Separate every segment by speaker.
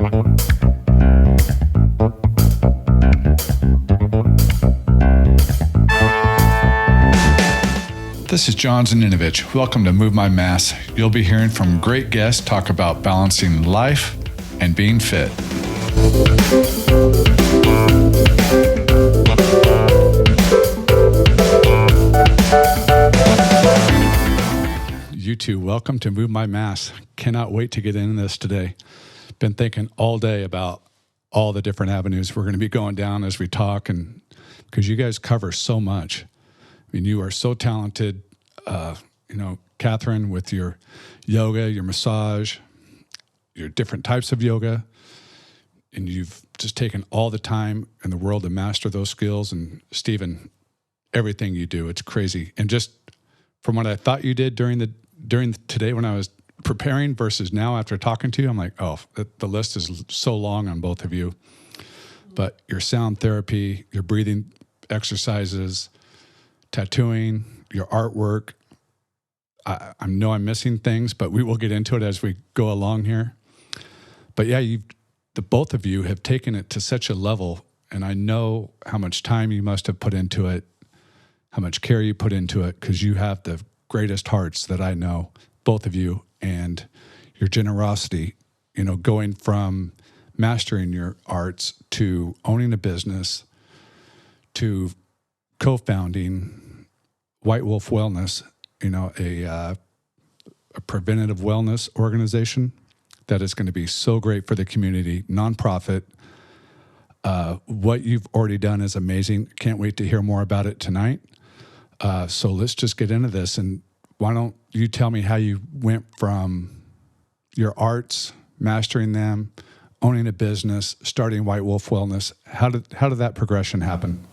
Speaker 1: This is John Zaninovich. Welcome to Move My Mass. You'll be hearing from great guests talk about balancing life and being fit. You two, welcome to Move My Mass. Cannot wait to get into this today. Been thinking all day about all the different avenues we're going to be going down as we talk, and because you guys cover so much. I mean, you are so talented, Katherine, with your yoga, your massage, your different types of yoga, and you've just taken all the time in the world to master those skills. And Stephen, everything you do, it's crazy. And just from what I thought you did during today when I was preparing versus now after talking to you, I'm like, oh, the list is so long on both of you. But your sound therapy, your breathing exercises, tattooing, your artwork. I know I'm missing things, but we will get into it as we go along here. But yeah, the both of you have taken it to such a level, and I know how much time you must have put into it, how much care you put into it, because you have the greatest hearts that I know, both of you, and your generosity, going from mastering your arts to owning a business to co-founding White Wolf Wellness, a preventative wellness organization that is going to be so great for the community, nonprofit. What you've already done is amazing. Can't wait to hear more about it tonight. So let's just get into this. And why don't you tell me how you went from your arts, mastering them, owning a business, starting White Wolf Wellness? How did that progression happen?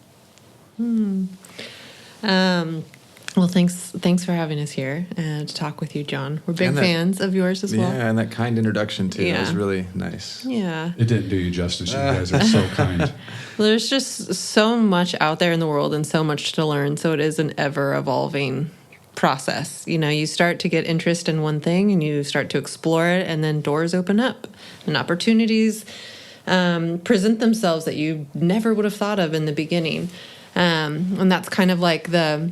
Speaker 2: Well, thanks for having us here to talk with you, John. We're big fans of yours as well.
Speaker 3: Yeah, and that kind introduction, too. Yeah. That was really nice.
Speaker 2: Yeah.
Speaker 1: It didn't do you justice. You guys are so kind.
Speaker 2: Well, there's just so much out there in the world and so much to learn, so it is an ever-evolving process. You start to get interest in one thing, and you start to explore it, and then doors open up, and opportunities present themselves that you never would have thought of in the beginning. And that's kind of like the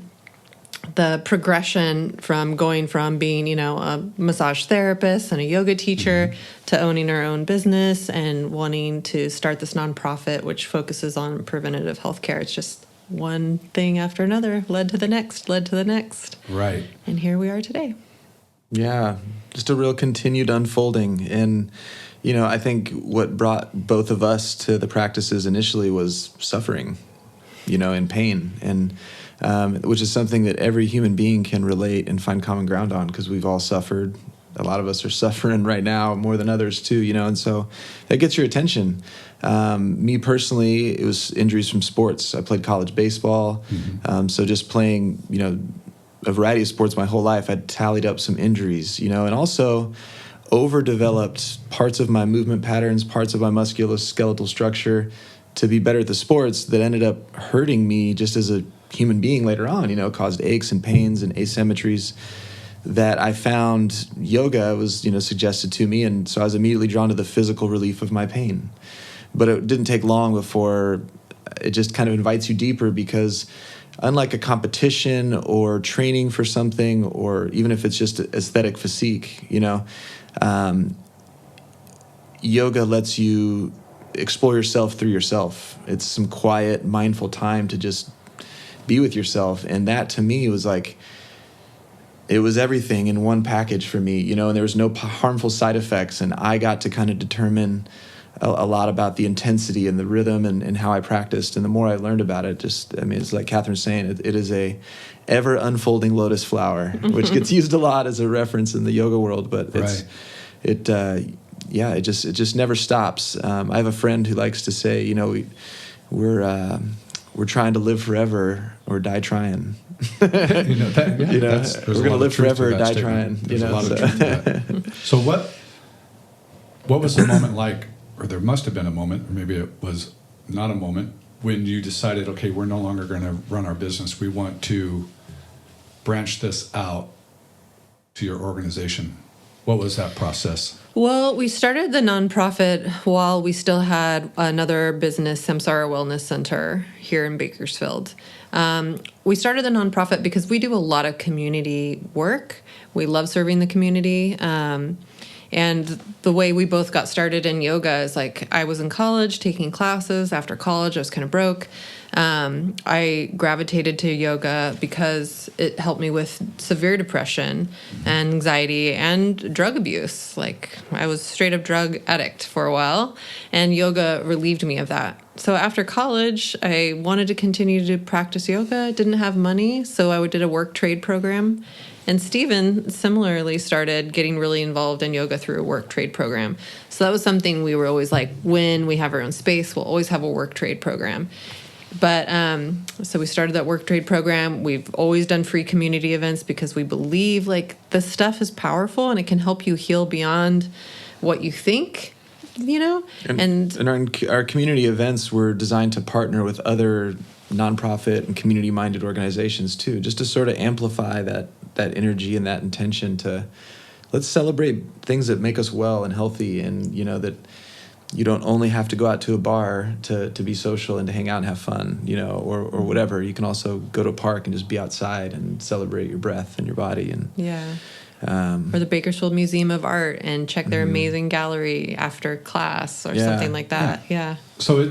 Speaker 2: progression from going from being, a massage therapist and a yoga teacher to owning our own business and wanting to start this nonprofit, which focuses on preventative healthcare. It's just one thing after another, led to the next.
Speaker 1: Right.
Speaker 2: And here we are today.
Speaker 3: Yeah, just a real continued unfolding. And, I think what brought both of us to the practices initially was suffering, and pain. And which is something that every human being can relate and find common ground on, because we've all suffered. A lot of us are suffering right now more than others too, and so that gets your attention. Me personally, it was injuries from sports. I played college baseball, so just playing, a variety of sports my whole life, I'd tallied up some injuries, and also overdeveloped parts of my movement patterns, parts of my musculoskeletal structure to be better at the sports that ended up hurting me just as a human being later on, caused aches and pains and asymmetries that I found yoga was, suggested to me. And so I was immediately drawn to the physical relief of my pain. But it didn't take long before it just kind of invites you deeper, because unlike a competition or training for something, or even if it's just aesthetic physique, yoga lets you explore yourself through yourself. It's some quiet, mindful time to just be with yourself. And that to me was like, it was everything in one package for me, and there was no harmful side effects. And I got to kind of determine a lot about the intensity and the rhythm and how I practiced. And the more I learned about it, it's like Catherine's saying, it is a ever unfolding lotus flower, which gets used a lot as a reference in the yoga world, but it just never stops. I have a friend who likes to say, we're trying to live forever or die trying. We're going to live forever or die trying.
Speaker 1: There's a lot of truth to that. So what was the moment like, or there must have been a moment, or maybe it was not a moment, when you decided, okay, we're no longer going to run our business. We want to branch this out to your organization. What was that process?
Speaker 2: Well, we started the nonprofit while we still had another business, Samsara Wellness Center, here in Bakersfield. We started the nonprofit because we do a lot of community work. We love serving the community. And the way we both got started in yoga is like I was in college taking classes. After college, I was kind of broke. I gravitated to yoga because it helped me with severe depression and anxiety and drug abuse. Like I was straight up drug addict for a while, and yoga relieved me of that. So after college, I wanted to continue to practice yoga. I didn't have money, so I did a work trade program. And Stephen similarly started getting really involved in yoga through a work trade program. So that was something we were always like, when we have our own space, we'll always have a work trade program. But so we started that work trade program. We've always done free community events because we believe like this stuff is powerful and it can help you heal beyond what you think, you know?
Speaker 3: And our community events were designed to partner with other nonprofit and community-minded organizations too, just to sort of amplify that energy and that intention to let's celebrate things that make us well and healthy, and you know that you don't only have to go out to a bar to be social and to hang out and have fun, you know, or whatever. You can also go to a park and just be outside and celebrate your breath and your body. And or the Bakersfield Museum of Art and check their amazing gallery after class or something like that. Yeah.
Speaker 1: So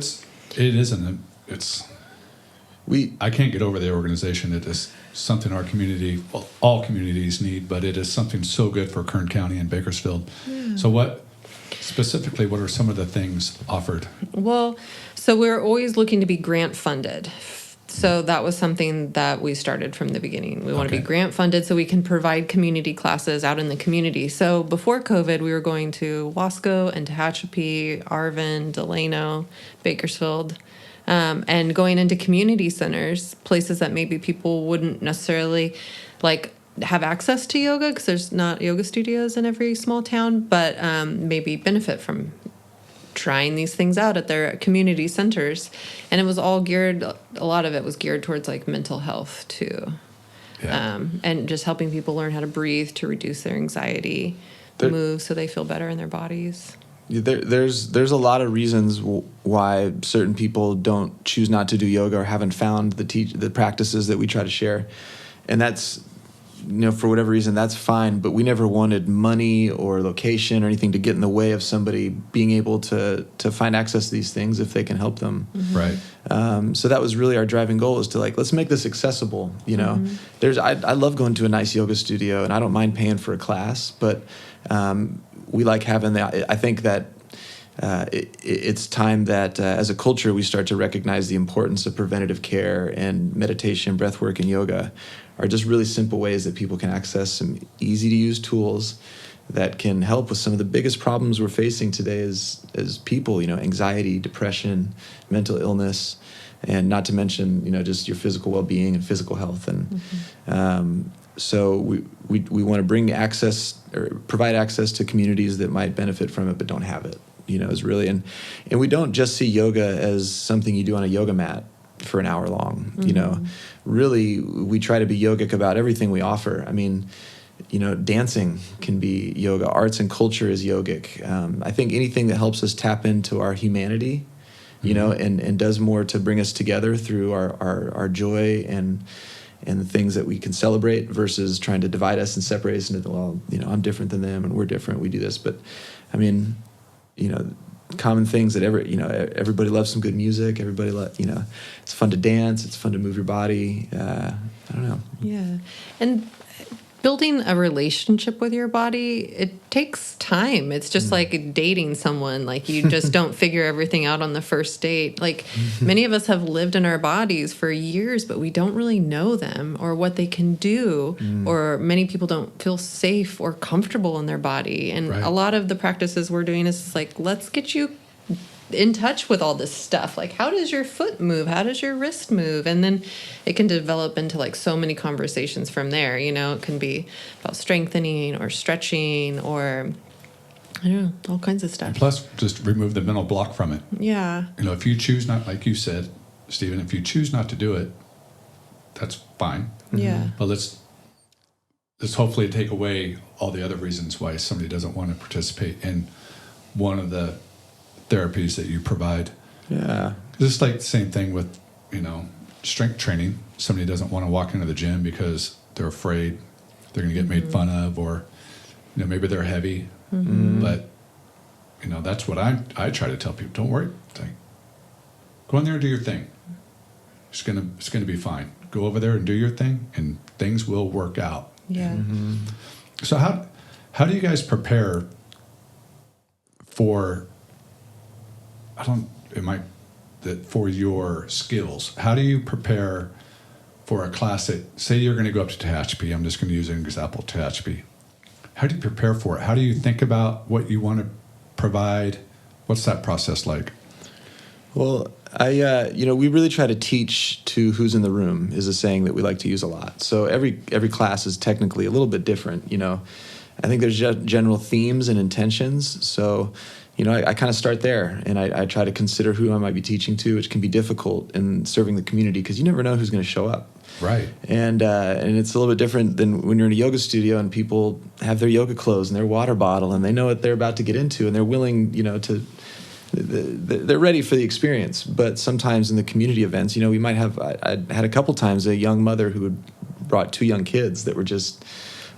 Speaker 1: I can't get over the organization. It is something our community, well, all communities need, but it is something so good for Kern County and Bakersfield. Yeah. So what are some of the things offered? Well,
Speaker 2: so we're always looking to be grant funded. So that was something that we started from the beginning. We want to be grant funded so we can provide community classes out in the community. So before COVID, we were going to Wasco and Tehachapi, Arvin, Delano, Bakersfield, and going into community centers, places that maybe people wouldn't necessarily like have access to yoga because there's not yoga studios in every small town, but maybe benefit from trying these things out at their community centers. And it was all geared, a lot of it was geared towards like mental health too. Yeah. And just helping people learn how to breathe to reduce their anxiety, move so they feel better in their bodies.
Speaker 3: There's a lot of reasons why certain people don't choose not to do yoga or haven't found the practices that we try to share. And that's, you know, for whatever reason, that's fine. But we never wanted money or location or anything to get in the way of somebody being able to find access to these things if they can help them.
Speaker 1: Mm-hmm.
Speaker 3: Right. So that was really our driving goal, is to like, let's make this accessible. You know, I love going to a nice yoga studio and I don't mind paying for a class, but we like having I think that it's time that as a culture we start to recognize the importance of preventative care, and meditation, breath work, and yoga are just really simple ways that people can access some easy to use tools that can help with some of the biggest problems we're facing today as people, you know, anxiety, depression, mental illness, and not to mention, you know, just your physical well-being and physical health. And so we want to bring access or provide access to communities that might benefit from it but don't have it, you know, is really, and we don't just see yoga as something you do on a yoga mat for an hour long, you know. Really, we try to be yogic about everything we offer. I mean, you know, dancing can be yoga. Arts and culture is yogic. I think anything that helps us tap into our humanity, you know, and does more to bring us together through our joy and the things that we can celebrate versus trying to divide us and separate us into, well, you know, I'm different than them and we're different, we do this. But, I mean, you know, common things that everybody loves some good music. Everybody you know, it's fun to dance. It's fun to move your body. I don't know.
Speaker 2: Yeah. And building a relationship with your body, it takes time. It's just like dating someone. Like you just don't figure everything out on the first date. Like many of us have lived in our bodies for years, but we don't really know them or what they can do. Or many people don't feel safe or comfortable in their body. And a lot of the practices we're doing is like, let's get you in touch with all this stuff. Like, how does your foot move? How does your wrist move? And then it can develop into like so many conversations from there. You know, it can be about strengthening or stretching or, I don't know, all kinds of stuff.
Speaker 1: And plus, just remove the mental block from it.
Speaker 2: Yeah.
Speaker 1: You know, if you choose not, like you said, Stephen, if you choose not to do it, that's fine.
Speaker 2: Yeah.
Speaker 1: But let's this hopefully take away all the other reasons why somebody doesn't want to participate in one of the therapies that you provide.
Speaker 3: Yeah.
Speaker 1: Just like the same thing with, strength training. Somebody doesn't want to walk into the gym because they're afraid they're going to get made fun of, or, maybe they're heavy. But, that's what I try to tell people. Don't worry. Go in there and do your thing. It's gonna be fine. Go over there and do your thing, and things will work out.
Speaker 2: Yeah.
Speaker 1: So how do you guys prepare for for your skills? How do you prepare for a class that, say you're going to go up to Tehachapi? I'm just going to use an example, Tehachapi. How do you prepare for it? How do you think about what you want to provide? What's that process like?
Speaker 3: Well, we really try to teach to who's in the room is a saying that we like to use a lot. So every class is technically a little bit different. I think there's general themes and intentions. So, I kind of start there, and I try to consider who I might be teaching to, which can be difficult in serving the community because you never know who's going to show up.
Speaker 1: Right.
Speaker 3: And it's a little bit different than when you're in a yoga studio and people have their yoga clothes and their water bottle, and they know what they're about to get into, and they're willing, they're ready for the experience. But sometimes in the community events, we might have, I had a couple times a young mother who had brought 2 young kids that were just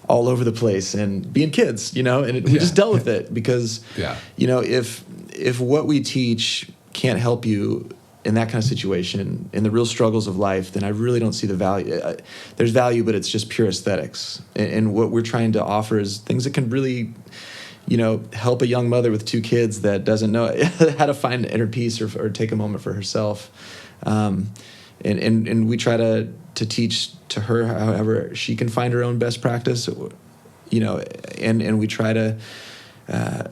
Speaker 3: all over the place and being kids, we just dealt with it because, if what we teach can't help you in that kind of situation, in the real struggles of life, then I really don't see the value. There's value, but it's just pure aesthetics. And what we're trying to offer is things that can really, help a young mother with 2 kids that doesn't know how to find inner peace or take a moment for herself. And we try to teach to her however she can find her own best practice, and we try to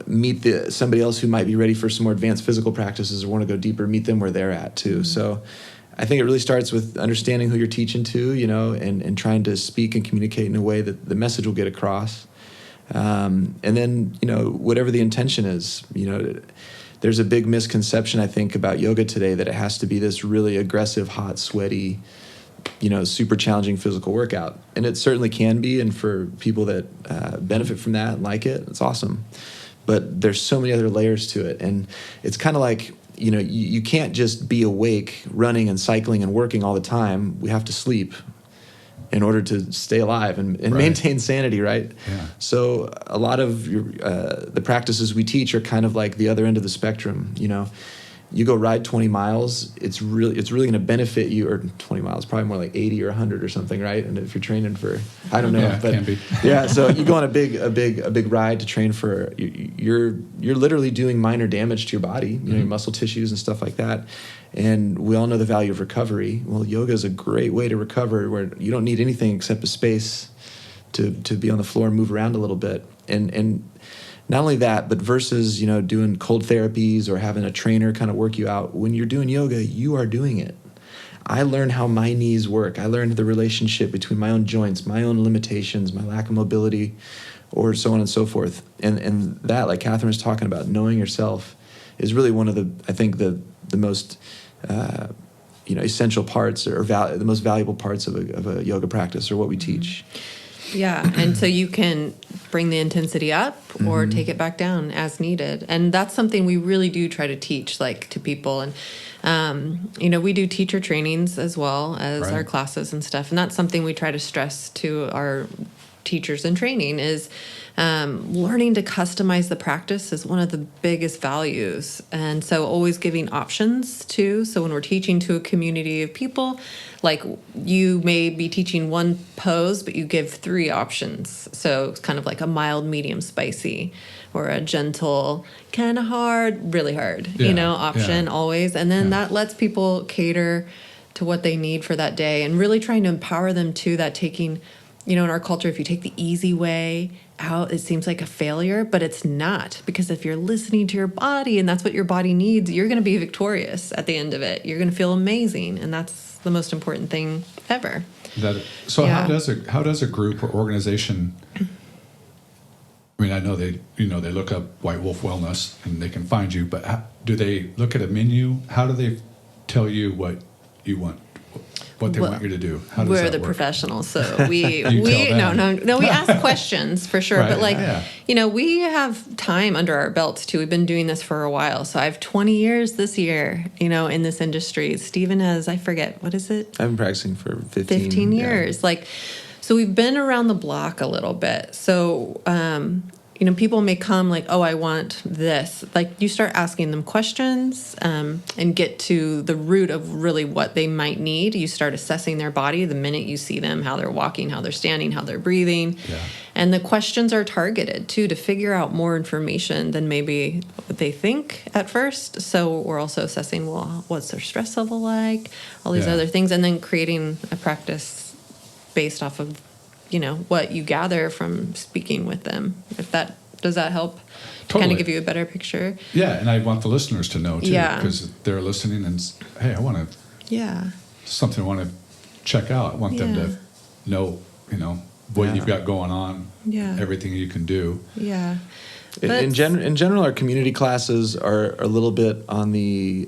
Speaker 3: meet somebody else who might be ready for some more advanced physical practices or want to go deeper, meet them where they're at too. So I think it really starts with understanding who you're teaching to, and trying to speak and communicate in a way that the message will get across. And then, whatever the intention is, there's a big misconception, I think, about yoga today that it has to be this really aggressive, hot, sweaty, super challenging physical workout. And it certainly can be. And for people that benefit from that and like it, it's awesome. But there's so many other layers to it. And it's kind of like, you can't just be awake, running and cycling and working all the time. We have to sleep in order to stay alive and
Speaker 1: Right.
Speaker 3: maintain sanity, right?
Speaker 1: Yeah.
Speaker 3: So a lot of the practices we teach are kind of like the other end of the spectrum. You go ride 20 miles, it's really going to benefit you, or 20 miles, probably more like 80 or 100 or something, right? And if you're training for, I don't know,
Speaker 1: Yeah,
Speaker 3: but
Speaker 1: can be.
Speaker 3: yeah. So you go on a big ride to train for, you're literally doing minor damage to your body, your muscle tissues and stuff like that. And we all know the value of recovery. Well, yoga is a great way to recover, where you don't need anything except a space to be on the floor and move around a little bit. And not only that, but versus, doing cold therapies or having a trainer kind of work you out, when you're doing yoga, you are doing it. I learned how my knees work. I learned the relationship between my own joints, my own limitations, my lack of mobility, or so on and so forth. And that, like Katherine was talking about, knowing yourself is really one of the most essential parts, or the most valuable parts of a yoga practice, or what we teach.
Speaker 2: Yeah, and so you can bring the intensity up or take it back down as needed. And that's something we really do try to teach, to people. And, we do teacher trainings as well as
Speaker 1: Right.
Speaker 2: our classes and stuff. And that's something we try to stress to our teachers in training is learning to customize the practice is one of the biggest values. And so always giving options too. So when we're teaching to a community of people, like you may be teaching one pose, but you give 3 options. So it's kind of like a mild, medium, spicy, or a gentle, kind of hard, really hard, option always. And then that lets people cater to what they need for that day, and really trying to empower them to that. Taking, in our culture, if you take the easy way out, it seems like a failure, but it's not, because if you're listening to your body and that's what your body needs, you're going to be victorious at the end of it. You're going to feel amazing, and that's the most important thing ever.
Speaker 1: How does a group or organization? I mean, I know they look up White Wolf Wellness and they can find you, but do they look at a menu? How do they tell you what you want? what they want you to do? How does
Speaker 2: We're
Speaker 1: that
Speaker 2: the
Speaker 1: work?
Speaker 2: professionals, so we
Speaker 1: You tell them.
Speaker 2: no, we ask questions for sure,
Speaker 1: Right,
Speaker 2: but like
Speaker 1: yeah.
Speaker 2: we have time under our belts too. We've been doing this for a while, so I have 20 years this year, in this industry. Stephen has, I forget, what is it?
Speaker 3: I've been practicing for 15,
Speaker 2: 15
Speaker 3: yeah.
Speaker 2: years. So we've been around the block a little bit. So, people may come like, oh, I want this. Like, you start asking them questions and get to the root of really what they might need. You start assessing their body the minute you see them, how they're walking, how they're standing, how they're breathing.
Speaker 1: Yeah.
Speaker 2: And the questions are targeted, too, to figure out more information than maybe what they think at first. So we're also assessing, well, what's their stress level like, all these
Speaker 1: Yeah.
Speaker 2: other things, and then creating a practice based off of what you gather from speaking with them. Does that help
Speaker 1: Totally.
Speaker 2: kind of give you a better picture?
Speaker 1: Yeah, and I want the listeners to know too,
Speaker 2: Yeah.
Speaker 1: because they're listening and hey, I want to
Speaker 2: Yeah.
Speaker 1: something I want to check out. I want them
Speaker 2: Yeah.
Speaker 1: to know, what
Speaker 3: Yeah.
Speaker 1: you've got going on,
Speaker 2: Yeah.
Speaker 1: everything you can do.
Speaker 2: Yeah.
Speaker 3: In general, our community classes are a little bit on the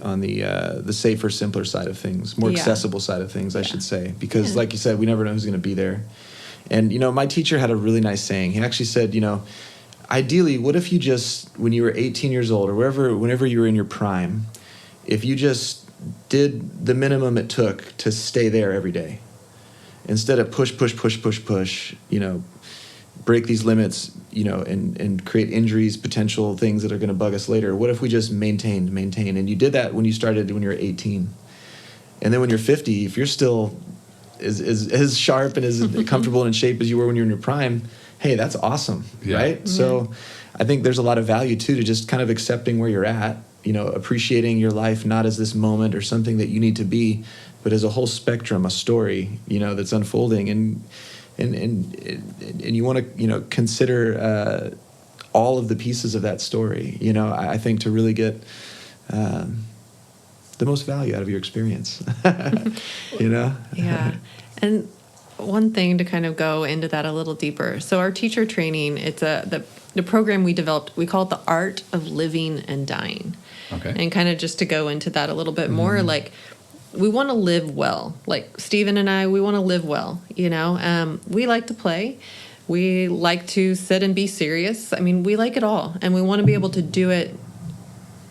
Speaker 3: safer, simpler side of things, more
Speaker 2: Yeah.
Speaker 3: accessible side of things, I should say, because
Speaker 2: Yeah.
Speaker 3: like you said, we never know who's going to be there. And my teacher had a really nice saying. He actually said, ideally, what if you just, when you were 18 years old or whenever you were in your prime, if you just did the minimum it took to stay there every day, instead of push, break these limits, and create injuries, potential things that are going to bug us later. What if we just maintain? And you did that when you were 18. And then when you're 50, if you're still as sharp and as comfortable and in shape as you were when you were in your prime, hey, that's awesome,
Speaker 1: Yeah.
Speaker 3: right?
Speaker 2: Mm-hmm.
Speaker 3: So I think there's a lot of value, too, to just kind of accepting where you're at, appreciating your life not as this moment or something that you need to be, but as a whole spectrum, a story, that's unfolding. And you want to, consider all of the pieces of that story, I think to really get the most value out of your experience,
Speaker 2: Yeah. And one thing to kind of go into that a little deeper. So our teacher training, it's the program we developed, we call it the Art of Living and Dying.
Speaker 1: Okay.
Speaker 2: And kind of just to go into that a little bit more, like we want to live well. Like Stephen and I, we want to live well, we like to play. We like to sit and be serious. I mean, we like it all. And we want to be able to do it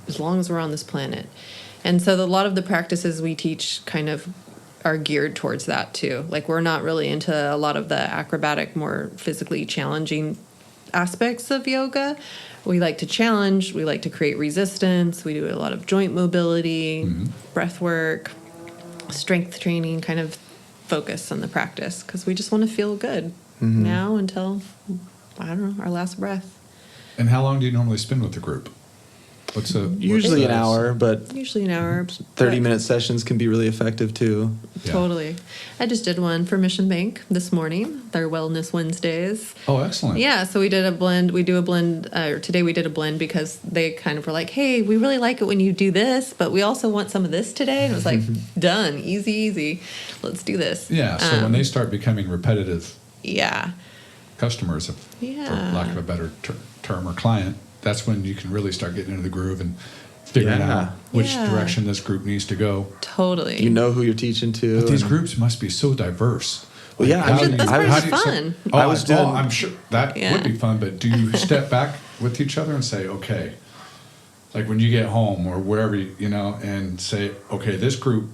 Speaker 2: as long as we're on this planet. And so a lot of the practices we teach kind of are geared towards that too. Like we're not really into a lot of the acrobatic, more physically challenging aspects of yoga. We like to challenge. We like to create resistance. We do a lot of joint mobility, breath work, strength training, kind of focus on the practice because we just want to feel good now until, I don't know, our last breath.
Speaker 1: And how long do you normally spend with the group?
Speaker 3: Usually an hour, but
Speaker 2: Usually an hour.
Speaker 3: 30-minute sessions can be really effective too.
Speaker 1: Yeah.
Speaker 2: Totally. I just did one for Mission Bank this morning, their Wellness Wednesdays.
Speaker 1: Oh, excellent.
Speaker 2: Yeah, so we did a blend. We do a blend, today we did a blend because they kind of were like, hey, we really like it when you do this, but we also want some of this today. And it was like, done, easy. Let's do this.
Speaker 1: Yeah, so when they start becoming repetitive
Speaker 2: Yeah.
Speaker 1: customers, for lack of a better term, or client, that's when you can really start getting into the groove and figuring out which direction this group needs to go.
Speaker 2: Totally.
Speaker 3: You know who you're teaching to.
Speaker 1: But these groups must be so diverse.
Speaker 3: Well, yeah,
Speaker 2: That's pretty fun.
Speaker 1: I'm sure that would be fun, but do you step back with each other and say, okay, like when you get home or wherever, and say, okay, this group,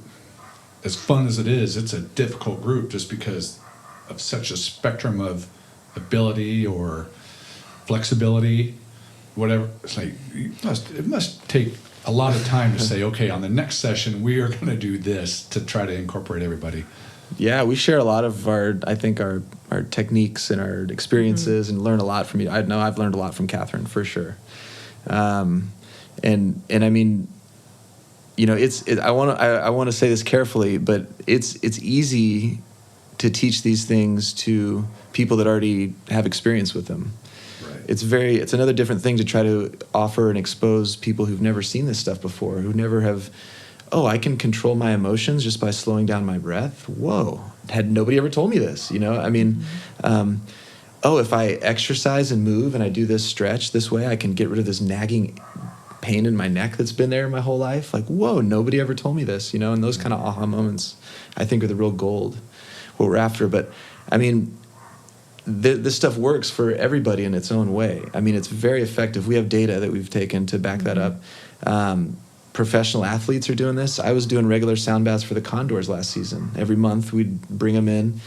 Speaker 1: as fun as it is, it's a difficult group just because of such a spectrum of ability or flexibility, whatever. It's like, it must take a lot of time to say, okay, on the next session, we are going to do this to try to incorporate everybody.
Speaker 3: Yeah, we share a lot of our techniques and our experiences and learn a lot from you. I know I've learned a lot from Katherine for sure. And I mean, I want to say this carefully, but it's easy to teach these things to people that already have experience with them. Right. It's another different thing to try to offer and expose people who've never seen this stuff before, who never have. Oh, I can control my emotions just by slowing down my breath. Whoa, had nobody ever told me this? I mean, if I exercise and move and I do this stretch this way, I can get rid of this nagging pain in my neck that's been there my whole life. Like, whoa, nobody ever told me this, you know? And those kind of aha moments, I think, are the real gold, what we're after. But, I mean, this stuff works for everybody in its own way. I mean, it's very effective. We have data that we've taken to back that up. Professional athletes are doing this. I was doing regular sound baths for the Condors last season. Every month we'd bring them in,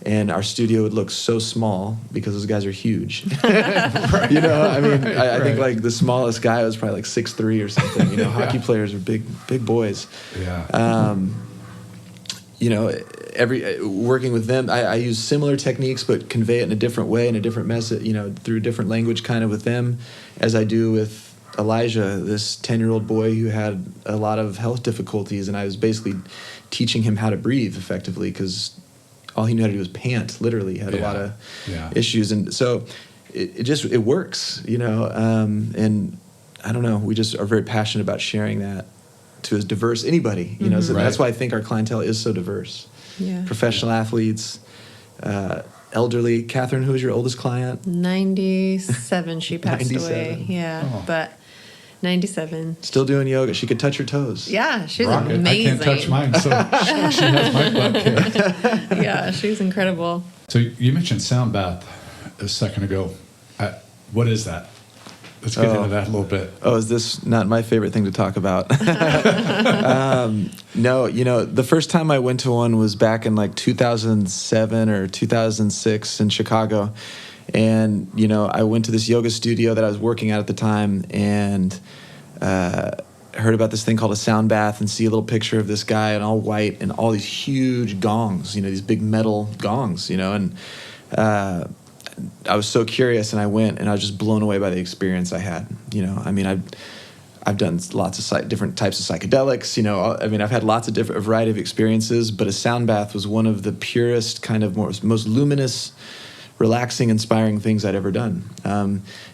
Speaker 3: and our studio would look so small because those guys are huge.
Speaker 1: Right.
Speaker 3: You know, I mean,
Speaker 1: Right,
Speaker 3: I think
Speaker 1: right.
Speaker 3: like the smallest guy was probably like 6'3" or something. You know, hockey players are big boys.
Speaker 1: Yeah.
Speaker 3: You know, working with them, I use similar techniques, but convey it in a different way, in a different message, you know, through a different language kind of with them, as I do with Elijah, this 10-year-old boy who had a lot of health difficulties, and I was basically teaching him how to breathe effectively because all he knew how to do was pant, literally. He had a lot of issues. And so it works, you know, and I don't know, we just are very passionate about sharing that to as diverse anybody, you know, so that's why I think our clientele is so diverse.
Speaker 2: Yeah.
Speaker 3: Professional athletes, elderly. Katherine, who is your oldest client?
Speaker 2: 97, she passed
Speaker 3: 97.
Speaker 2: away. Yeah,
Speaker 1: Oh.
Speaker 2: but 97.
Speaker 3: Still doing yoga. She could touch her toes.
Speaker 2: Yeah, she's
Speaker 1: Rocket.
Speaker 2: amazing.
Speaker 1: I can't touch mine, so she has my butt kicked.
Speaker 2: Yeah, she's incredible.
Speaker 1: So you mentioned sound bath a second ago. What is that? Let's get into that a little bit.
Speaker 3: Oh, is this not my favorite thing to talk about? No, you know, the first time I went to one was back in like 2007 or 2006 in Chicago. And, you know, I went to this yoga studio that I was working at the time and heard about this thing called a sound bath and see a little picture of this guy in all white and all these huge gongs, you know, these big metal gongs, you know, and I was so curious, and I went, and I was just blown away by the experience I had. You know, I mean, I've done lots of different types of psychedelics. You know, I mean, I've had lots of a variety of experiences, but a sound bath was one of the purest, kind of most luminous, relaxing, inspiring things I'd ever done.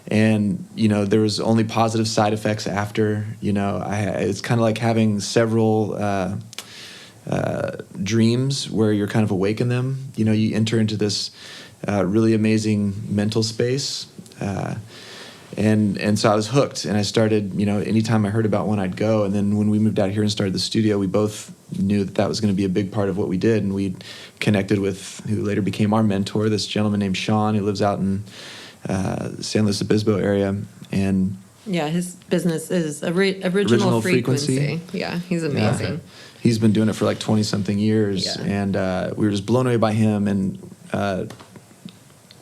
Speaker 3: And you know, there was only positive side effects after. You know, it's kind of like having several dreams where you're kind of awake in them. You know, you enter into this really amazing mental space. And so I was hooked, and I started, you know, anytime I heard about one, I'd go. And then when we moved out here and started the studio, we both knew that was going to be a big part of what we did. And we connected with who later became our mentor, this gentleman named Sean, who lives out in San Luis Obispo area. And
Speaker 2: yeah, his business is original frequency. Yeah, he's amazing.
Speaker 3: Yeah. He's been doing it for like 20-something years.
Speaker 2: Yeah.
Speaker 3: And we were just blown away by him. And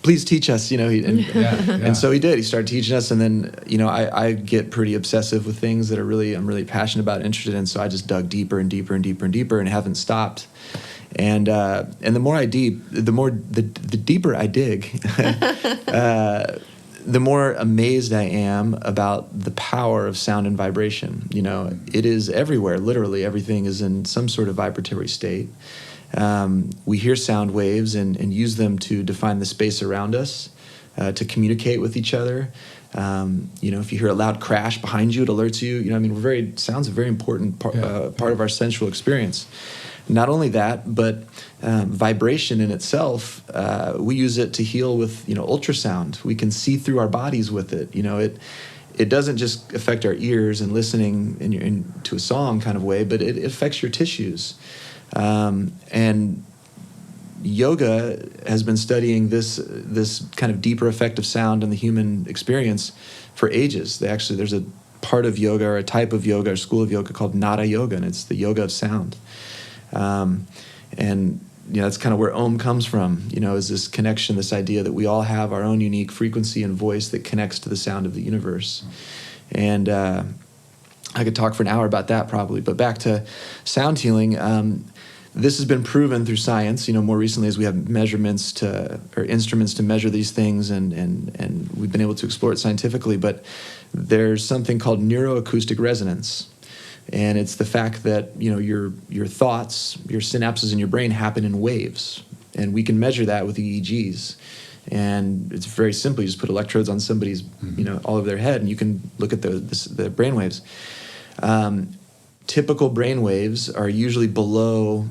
Speaker 3: please teach us, you know. And so he did. He started teaching us, and then, you know, I get pretty obsessive with things that I'm really passionate about, interested in. So I just dug deeper and deeper and deeper and deeper, and haven't stopped. And the more I the deeper I dig, the more amazed I am about the power of sound and vibration. You know, it is everywhere. Literally, everything is in some sort of vibratory state. We hear sound waves and use them to define the space around us, to communicate with each other. You know, if you hear a loud crash behind you, it alerts you. You know, I mean, sound's a very important part of our sensual experience. Not only that, but vibration in itself, we use it to heal with, you know, ultrasound. We can see through our bodies with it. You know, it doesn't just affect our ears and listening into a song kind of way, but it affects your tissues. And yoga has been studying this kind of deeper effect of sound in the human experience for ages. There's a part of yoga, or a type of yoga, or school of yoga called Nada Yoga, and it's the yoga of sound. And you know, that's kind of where Om comes from. You know, is this connection, this idea that we all have our own unique frequency and voice that connects to the sound of the universe. And I could talk for an hour about that probably, but back to sound healing. This has been proven through science, you know, more recently, as we have measurements or instruments to measure these things, and we've been able to explore it scientifically. But there's something called neuroacoustic resonance, and it's the fact that, you know, your thoughts, your synapses in your brain happen in waves, and we can measure that with EEGs. And it's very simple. You just put electrodes on somebody's, you know, all over their head, and you can look at the brain waves. Typical brain waves are usually below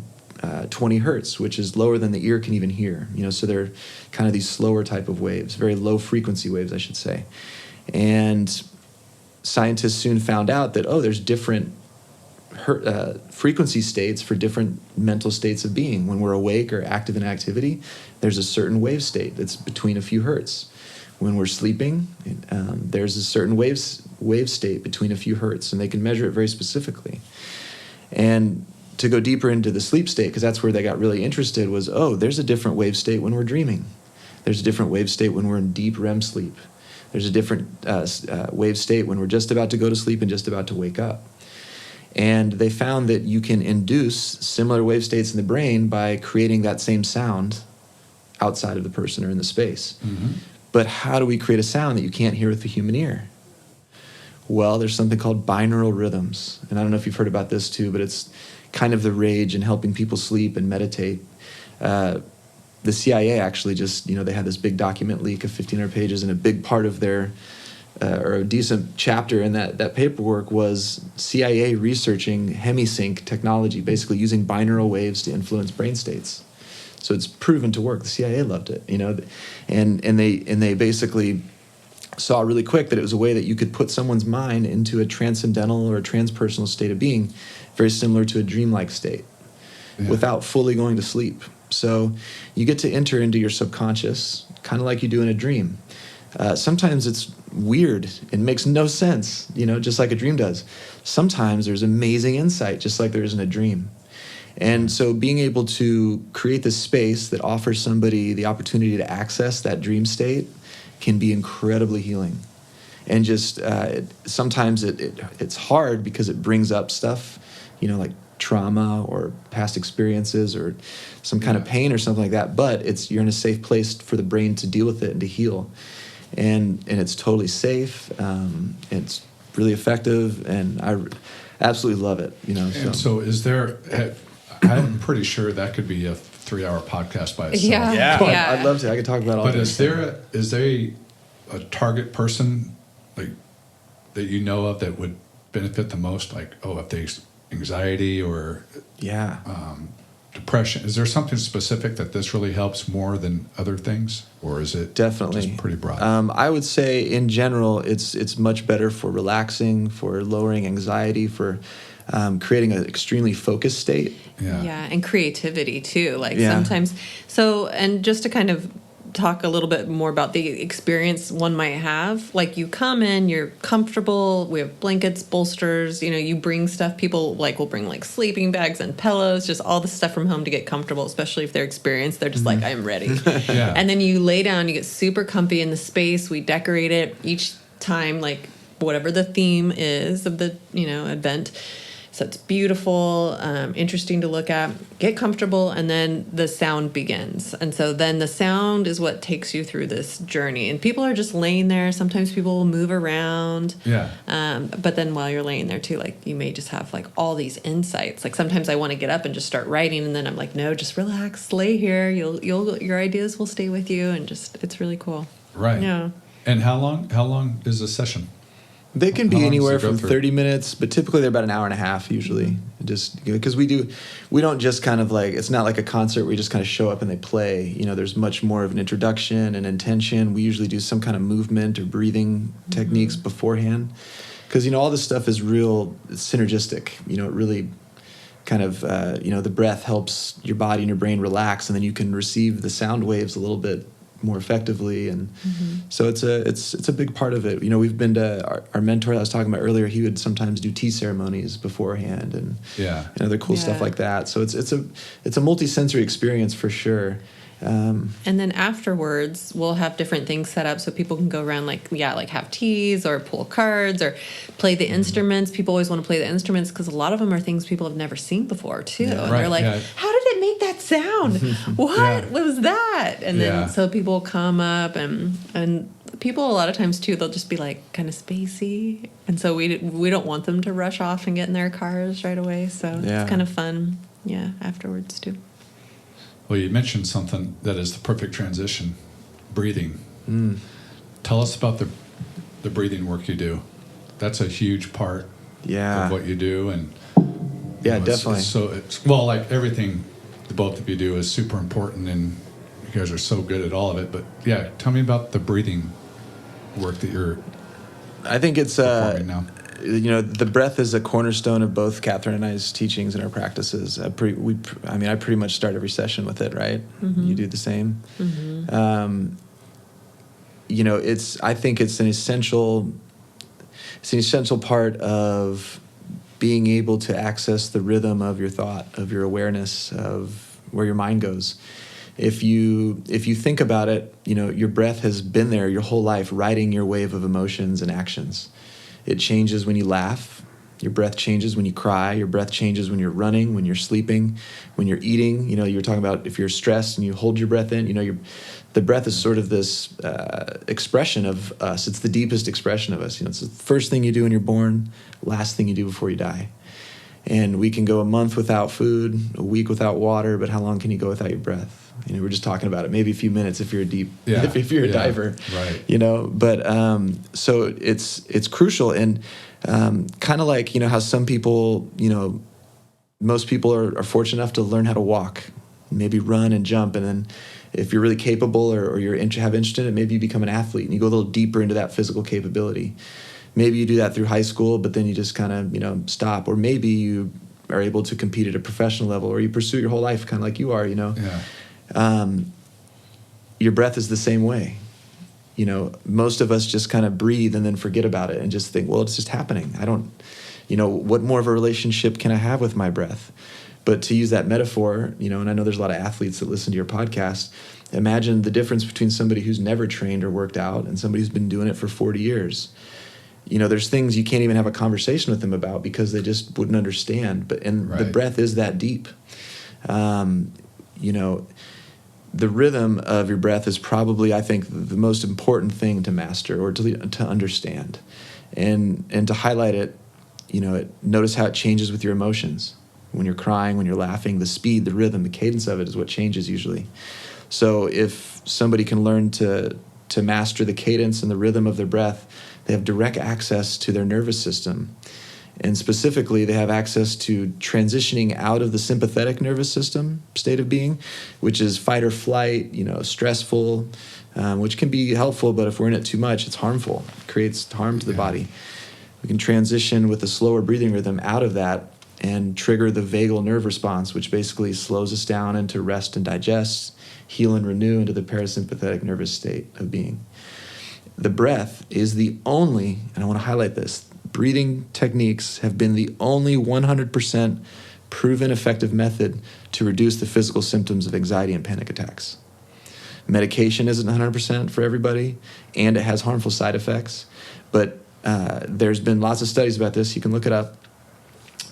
Speaker 3: 20 hertz, which is lower than the ear can even hear. You know, so they're kind of these slower type of waves, very low frequency waves, I should say. And scientists soon found out that, there's different frequency states for different mental states of being. When we're awake or active in activity, there's a certain wave state that's between a few hertz. When we're sleeping, there's a certain wave state between a few hertz, and they can measure it very specifically. And to go deeper into the sleep state, because that's where they got really interested, was, there's a different wave state when we're dreaming. There's a different wave state when we're in deep REM sleep. There's a different wave state when we're just about to go to sleep and just about to wake up. And they found that you can induce similar wave states in the brain by creating that same sound outside of the person or in the space. Mm-hmm. But how do we create a sound that you can't hear with the human ear? Well, there's something called binaural rhythms. And I don't know if you've heard about this too, but it's kind of the rage in helping people sleep and meditate. The CIA actually just, they had this big document leak of 1,500 pages, and a big part of their, or a decent chapter in that paperwork was CIA researching hemisync technology, basically using binaural waves to influence brain states. So it's proven to work. The CIA loved it, and they basically saw really quick that it was a way that you could put someone's mind into a transcendental or a transpersonal state of being, very similar to a dreamlike state, without fully going to sleep. So you get to enter into your subconscious, kind of like you do in a dream. Sometimes it's weird and makes no sense, just like a dream does. Sometimes there's amazing insight, just like there is in a dream. And so being able to create this space that offers somebody the opportunity to access that dream state can be incredibly healing. And just sometimes it's hard because it brings up stuff, like trauma or past experiences or some kind of pain or something like that. But you're in a safe place for the brain to deal with it and to heal. And it's totally safe. It's really effective, and I absolutely love it.
Speaker 1: And so is there? I'm pretty sure that could be a 3-hour podcast by itself.
Speaker 2: Yeah.
Speaker 3: I'd love to. I could talk about all. But
Speaker 1: is there a target person like that you know of that would benefit the most? Like, if they anxiety or depression. Is there something specific that this really helps more than other things, or is it
Speaker 3: definitely
Speaker 1: just pretty broad?
Speaker 3: I would say in general, it's much better for relaxing, for lowering anxiety, for creating an extremely focused state.
Speaker 2: Yeah, and creativity too. Sometimes. So, and just to kind of talk a little bit more about the experience one might have. Like, you come in, you're comfortable. We have blankets, bolsters. You bring stuff. People will bring sleeping bags and pillows, just all the stuff from home to get comfortable. Especially if they're experienced, they're just like, I'm ready. And then you lay down, you get super comfy in the space. We decorate it each time, whatever the theme is of the event. So it's beautiful, interesting to look at, get comfortable, and then the sound begins. And so then the sound is what takes you through this journey. And people are just laying there. Sometimes people will move around. Yeah. But then while you're laying there too, you may just have all these insights. Sometimes I want to get up and just start writing, and then I'm like, no, just relax, lay here. Your ideas will stay with you, and it's really cool.
Speaker 1: Right. Yeah. And how long is a session?
Speaker 3: They can be anywhere from 30 minutes, but typically they're about an hour and a half usually. Just because we don't just kind of it's not like a concert where we just kind of show up and they play. There's much more of an introduction and intention. We usually do some kind of movement or breathing techniques beforehand, because all this stuff is real synergistic. It really kind of the breath helps your body and your brain relax, and then you can receive the sound waves a little bit more effectively, and so it's a big part of it. We've been to our mentor I was talking about earlier. He would sometimes do tea ceremonies beforehand, and other cool stuff like that. So it's a multi-sensory experience for sure. And
Speaker 2: then afterwards, we'll have different things set up so people can go around have teas or pull cards or play the instruments. People always want to play the instruments because a lot of them are things people have never seen before too. Yeah. And they're like, how did it make that sound? What was that? And then so people come up and people a lot of times too, they'll just be kind of spacey. And so we don't want them to rush off and get in their cars right away. So it's kind of fun. Yeah, afterwards too.
Speaker 1: Well, you mentioned something that is the perfect transition, breathing. Tell us about the breathing work you do. That's a huge part of what you do. And
Speaker 3: definitely.
Speaker 1: Everything the both of you do is super important, and you guys are so good at all of it. But tell me about the breathing work that you're
Speaker 3: I think it's
Speaker 1: performing now?
Speaker 3: The breath is a cornerstone of both Katherine and I's teachings and our practices. I pretty much start every session with it, right?
Speaker 2: Mm-hmm.
Speaker 3: You do the same.
Speaker 2: Mm-hmm.
Speaker 3: I think it's an essential part of being able to access the rhythm of your thought, of your awareness, of where your mind goes. If you think about it, your breath has been there your whole life, riding your wave of emotions and actions. It changes when you laugh. Your breath changes when you cry. Your breath changes when you're running, when you're sleeping, when you're eating. You were talking about if you're stressed and you hold your breath in. The breath is sort of this expression of us. It's the deepest expression of us. It's the first thing you do when you're born, last thing you do before you die. And we can go a month without food, a week without water, but how long can you go without your breath? We're just talking about it. Maybe a few minutes if you're if you're a diver,
Speaker 1: right?
Speaker 3: But so it's crucial, and kind of like how some people, most people are fortunate enough to learn how to walk, maybe run and jump, and then if you're really capable or you're have interest in it, maybe you become an athlete and you go a little deeper into that physical capability. Maybe you do that through high school, but then you just kind of stop, or maybe you are able to compete at a professional level, or you pursue your whole life kind of like you are, Your breath is the same way. Most of us just kind of breathe and then forget about it and just think, well, it's just happening. I don't, what more of a relationship can I have with my breath? But to use that metaphor, and I know there's a lot of athletes that listen to your podcast, imagine the difference between somebody who's never trained or worked out and somebody who's been doing it for 40 years. There's things you can't even have a conversation with them about because they just wouldn't understand. The breath is that deep. The rhythm of your breath is probably, I think, the most important thing to master or to understand, and to highlight it. Notice how it changes with your emotions. When you're crying, when you're laughing, the speed, the rhythm, the cadence of it is what changes usually. So if somebody can learn to master the cadence and the rhythm of their breath, they have direct access to their nervous system. And specifically, they have access to transitioning out of the sympathetic nervous system state of being, which is fight or flight, stressful, which can be helpful, but if we're in it too much, it's harmful. It creates harm to the body. We can transition with a slower breathing rhythm out of that and trigger the vagal nerve response, which basically slows us down into rest and digest, heal and renew into the parasympathetic nervous state of being. The breath is the only, and I want to highlight this, breathing techniques have been the only 100% proven effective method to reduce the physical symptoms of anxiety and panic attacks. Medication isn't 100% for everybody, and it has harmful side effects, but there's been lots of studies about this. You can look it up.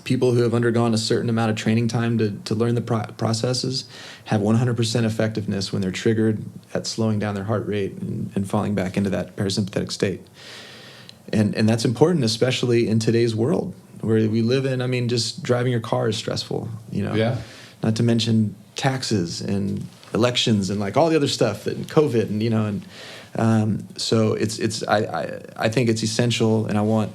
Speaker 3: People who have undergone a certain amount of training time to learn the processes have 100% effectiveness when they're triggered at slowing down their heart rate and falling back into that parasympathetic state. And that's important, especially in today's world where we live in. I mean, just driving your car is stressful, not to mention taxes and elections and like all the other stuff and COVID and so I think it's essential, and I want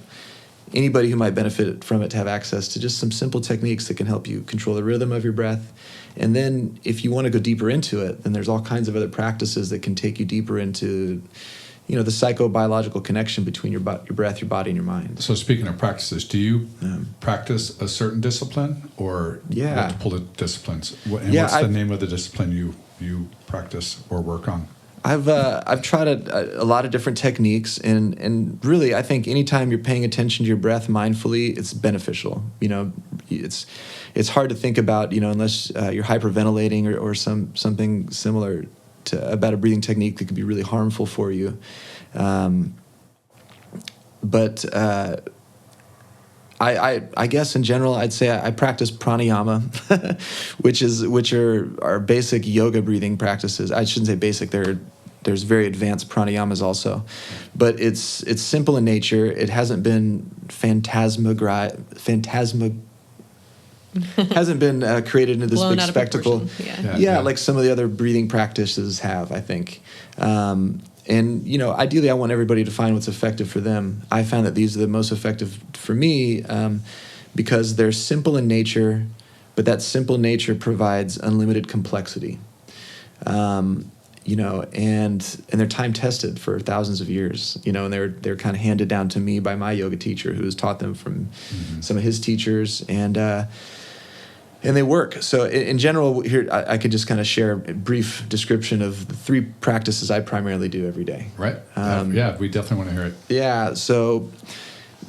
Speaker 3: anybody who might benefit from it to have access to just some simple techniques that can help you control the rhythm of your breath. And then if you want to go deeper into it, then there's all kinds of other practices that can take you deeper into the psychobiological connection between your breath, your body, and your mind.
Speaker 1: So speaking of practices, do you practice a certain discipline or multiple disciplines? What's the name of the discipline you practice or work on?
Speaker 3: I've tried a lot of different techniques, and really I think anytime you're paying attention to your breath mindfully, it's beneficial. It's hard to think about unless you're hyperventilating or something similar about a breathing technique that could be really harmful for you. But I guess in general I'd say I practice pranayama, which are basic yoga breathing practices. I shouldn't say basic. There's very advanced pranayamas also, but it's simple in nature. It hasn't been hasn't been created into this
Speaker 2: blown
Speaker 3: big spectacle. Like some of the other breathing practices have, I think. And ideally, I want everybody to find what's effective for them. I found that these are the most effective for me because they're simple in nature, but that simple nature provides unlimited complexity. and they're time tested for thousands of years, and they're kind of handed down to me by my yoga teacher, who has taught them from some of his teachers, and they work. So in general, here I could just kind of share a brief description of the 3 practices I primarily do every day.
Speaker 1: Right. Yeah, we definitely want to hear it.
Speaker 3: Yeah. So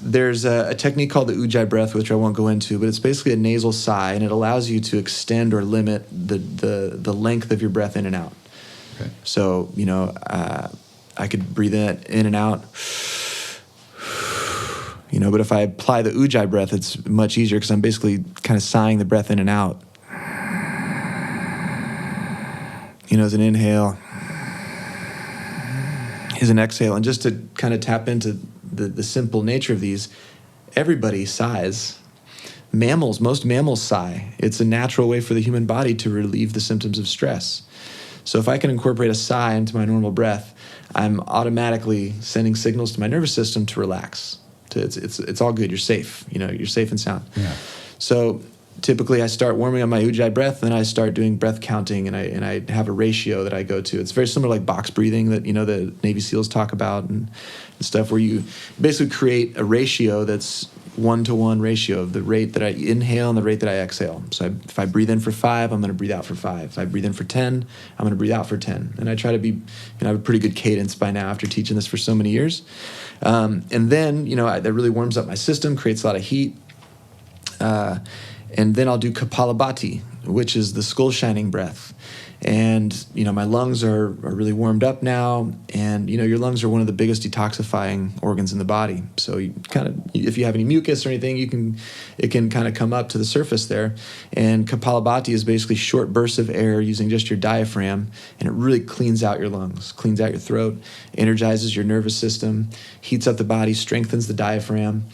Speaker 3: there's a technique called the Ujjay Breath, which I won't go into, but it's basically a nasal sigh, and it allows you to extend or limit the length of your breath in and out.
Speaker 1: Okay.
Speaker 3: So, I could breathe in and out, but if I apply the Ujjay Breath, it's much easier because I'm basically kind of sighing the breath in and out. As an inhale, as an exhale. And just to kind of tap into the simple nature of these, everybody sighs. Most mammals sigh. It's a natural way for the human body to relieve the symptoms of stress. So if I can incorporate a sigh into my normal breath, I'm automatically sending signals to my nervous system to relax. It's all good. You're safe. You're safe and sound.
Speaker 1: Yeah.
Speaker 3: So typically I start warming up my Ujjay Breath, then I start doing breath counting, and I have a ratio that I go to. It's very similar like box breathing that the Navy SEALs talk about and stuff, where you basically create a ratio that's 1-to-1 ratio of the rate that I inhale and the rate that I exhale. So if I breathe in for 5, I'm going to breathe out for 5. If I breathe in for 10, I'm going to breathe out for 10. And I try to be, I have a pretty good cadence by now after teaching this for so many years. And then, that really warms up my system, creates a lot of heat. And then I'll do Kapalabhati, which is the skull shining breath. And, my lungs are really warmed up now. And, your lungs are one of the biggest detoxifying organs in the body. So you if you have any mucus or anything, it can kind of come up to the surface there. And Kapalabhati is basically short bursts of air using just your diaphragm. And it really cleans out your lungs, cleans out your throat, energizes your nervous system, heats up the body, strengthens the diaphragm.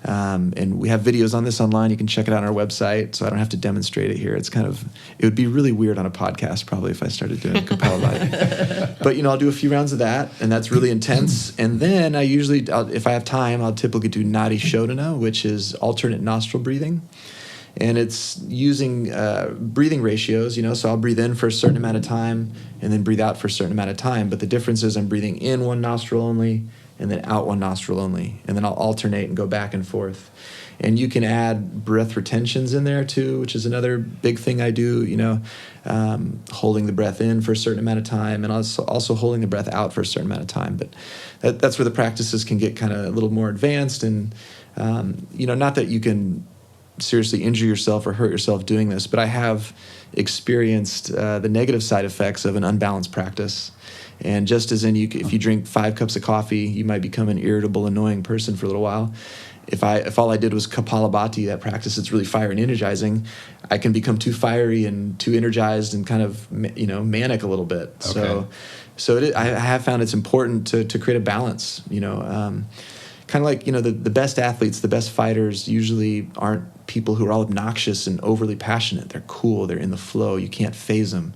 Speaker 3: And we have videos on this online. You can check it out on our website, so I don't have to demonstrate it here. It would be really weird on a podcast probably if I started doing Kapalabhati. But, I'll do a few rounds of that, and that's really intense. And then if I have time, I'll typically do Nadi Shodhana, which is alternate nostril breathing. And it's using breathing ratios, so I'll breathe in for a certain amount of time and then breathe out for a certain amount of time. But the difference is I'm breathing in one nostril only and then out one nostril only. And then I'll alternate and go back and forth. And you can add breath retentions in there too, which is another big thing I do, holding the breath in for a certain amount of time and also holding the breath out for a certain amount of time. But that's where the practices can get kind of a little more advanced. And, not that you can seriously injure yourself or hurt yourself doing this, but I have experienced the negative side effects of an unbalanced practice. And just as if you drink 5 cups of coffee, you might become an irritable, annoying person for a little while. If all I did was Kapalabhati, that practice, it's really fire and energizing, I can become too fiery and too energized and kind of manic a little bit.
Speaker 1: Okay.
Speaker 3: So I have found it's important to create a balance. Kind of like the best athletes, the best fighters usually aren't people who are all obnoxious and overly passionate. They're cool. They're in the flow. You can't phase them.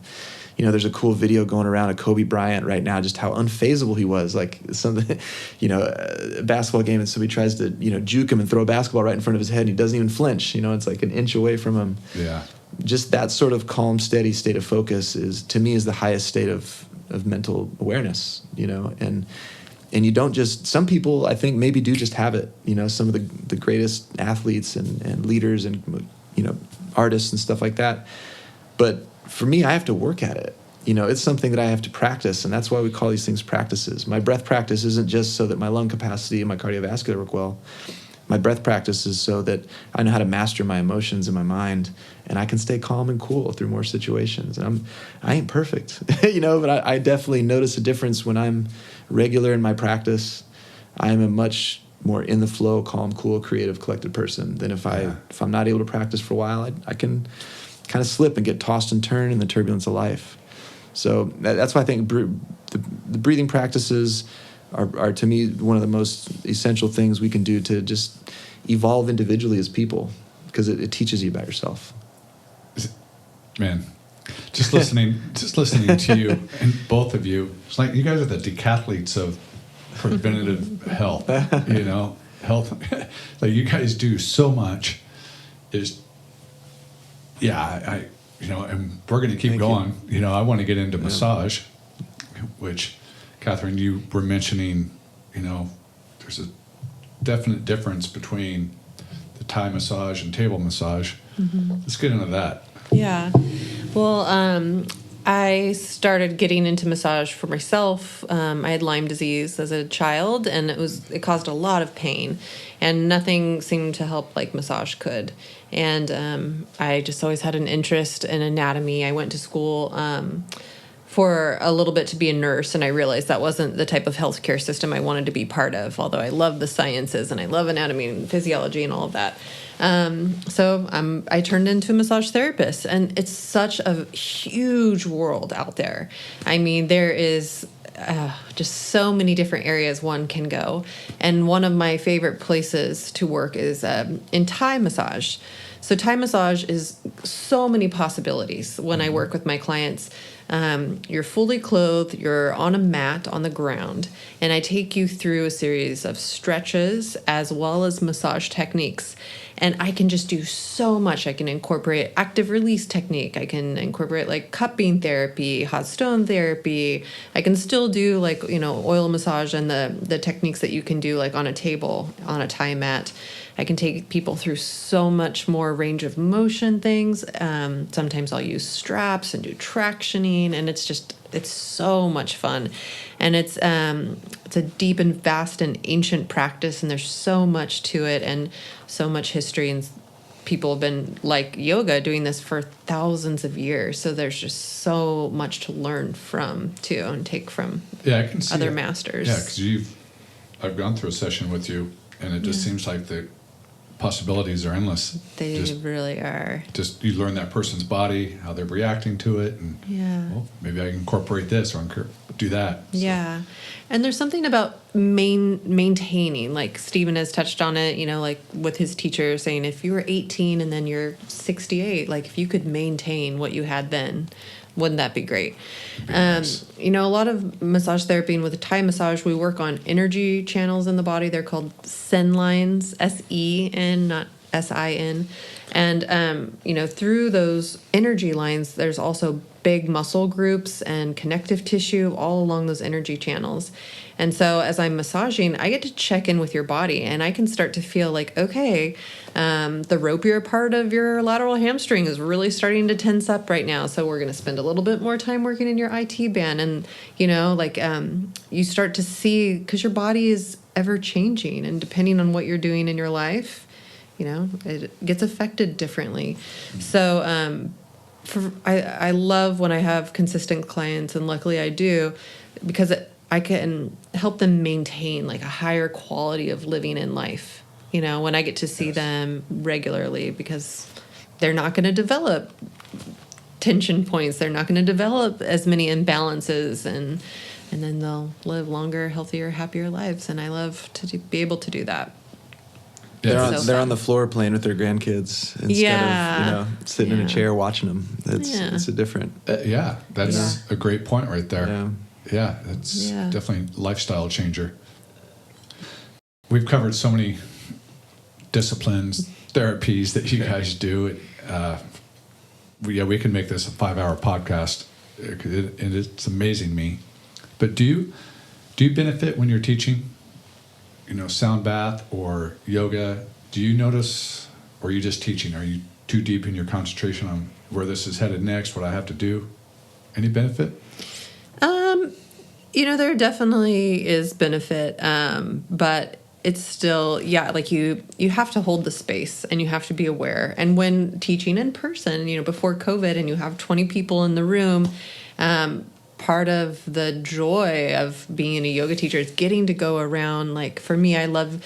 Speaker 3: There's a cool video going around of Kobe Bryant right now, just how unfazable he was. Like a basketball game, and somebody tries to, juke him and throw a basketball right in front of his head, and he doesn't even flinch. It's like an inch away from him.
Speaker 1: Yeah.
Speaker 3: Just that sort of calm, steady state of focus is the highest state of mental awareness, and you don't just, some people I think maybe do just have it, some of the greatest athletes and leaders and, artists and stuff like that. But for me, I have to work at it. It's something that I have to practice, and that's why we call these things practices. My breath practice isn't just so that my lung capacity and my cardiovascular work well. My breath practice is so that I know how to master my emotions and my mind, and I can stay calm and cool through more situations. And I ain't perfect, but I definitely notice a difference when I'm regular in my practice. I am a much more in the flow, calm, cool, creative, collected person than if I'm not able to practice for a while. I can kind of slip and get tossed and turned in the turbulence of life. So that's why I think the breathing practices are to me one of the most essential things we can do to just evolve individually as people, because it teaches you about yourself.
Speaker 1: Man, just listening to you and both of you, it's like you guys are the decathletes of preventative health. Health. Like you guys do so much. And we're going to keep going. I want to get into massage. which, Catherine, you were mentioning, there's a definite difference between the Thai massage and table massage. Let's get into that.
Speaker 2: Yeah. Well, I started getting into massage for myself. I had Lyme disease as a child, and it caused a lot of pain, and nothing seemed to help like massage could. And I just always had an interest in anatomy. I went to school for a little bit to be a nurse, and I realized that wasn't the type of healthcare system I wanted to be part of, although I love the sciences and I love anatomy and physiology and all of that. So I turned into a massage therapist, and it's such a huge world out there. I mean, there is just so many different areas one can go. And one of my favorite places to work is in Thai massage. So Thai massage is so many possibilities when I work with my clients. You're fully clothed, you're on a mat on the ground, and I take you through a series of stretches as well as massage techniques. And I can just do so much. I can incorporate active release technique. I can incorporate like cupping therapy, hot stone therapy. I can still do like, oil massage and the techniques that you can do like on a table, on a Thai mat. I can take people through so much more range of motion things. Sometimes I'll use straps and do tractioning, and it's so much fun. And it's a deep and vast and ancient practice, and there's so much to it and so much history, and people have been like yoga doing this for thousands of years. So there's just so much to learn from too, and take from
Speaker 1: I can see
Speaker 2: other
Speaker 1: it.
Speaker 2: masters.
Speaker 1: Yeah, because I've gone through a session with you, and it just seems like the possibilities are endless.
Speaker 2: They really are.
Speaker 1: Just you learn that person's body, how they're reacting to it, and well, maybe I can incorporate this or do that.
Speaker 2: Yeah. And there's something about maintaining, like Stephen has touched on it, like with his teacher saying if you were 18 and then you're 68, like if you could maintain what you had then, wouldn't that be great?
Speaker 1: Nice.
Speaker 2: A lot of massage therapy, and with Thai massage, we work on energy channels in the body. They're called Sen lines, S-E-N, not S-I-N. And, through those energy lines, there's also big muscle groups and connective tissue all along those energy channels. And so as I'm massaging, I get to check in with your body, and I can start to feel like, okay, the ropier part of your lateral hamstring is really starting to tense up right now. So we're going to spend a little bit more time working in your IT band. And, you start to see, because your body is ever changing, and depending on what you're doing in your life, it gets affected differently. So I love when I have consistent clients, and luckily I do, because I can help them maintain like a higher quality of living in life, when I get to see them regularly, because they're not going to develop tension points. They're not going to develop as many imbalances, and then they'll live longer, healthier, happier lives. And I love to be able to do that.
Speaker 3: They're on the floor playing with their grandkids instead of sitting in a chair watching them. It's a different.
Speaker 1: That's a great point right there.
Speaker 3: Yeah,
Speaker 1: it's definitely a lifestyle changer. We've covered so many disciplines, therapies that you guys do. We can make this a 5-hour podcast. It's amazing me. But do you benefit when you're teaching? Sound bath or yoga, do you notice, or are you just teaching? Are you too deep in your concentration on where this is headed next, what I have to do? Any benefit?
Speaker 2: There definitely is benefit, but it's still, like you have to hold the space, and you have to be aware. And when teaching in person, before COVID, and you have 20 people in the room, part of the joy of being a yoga teacher is getting to go around. Like for me, I love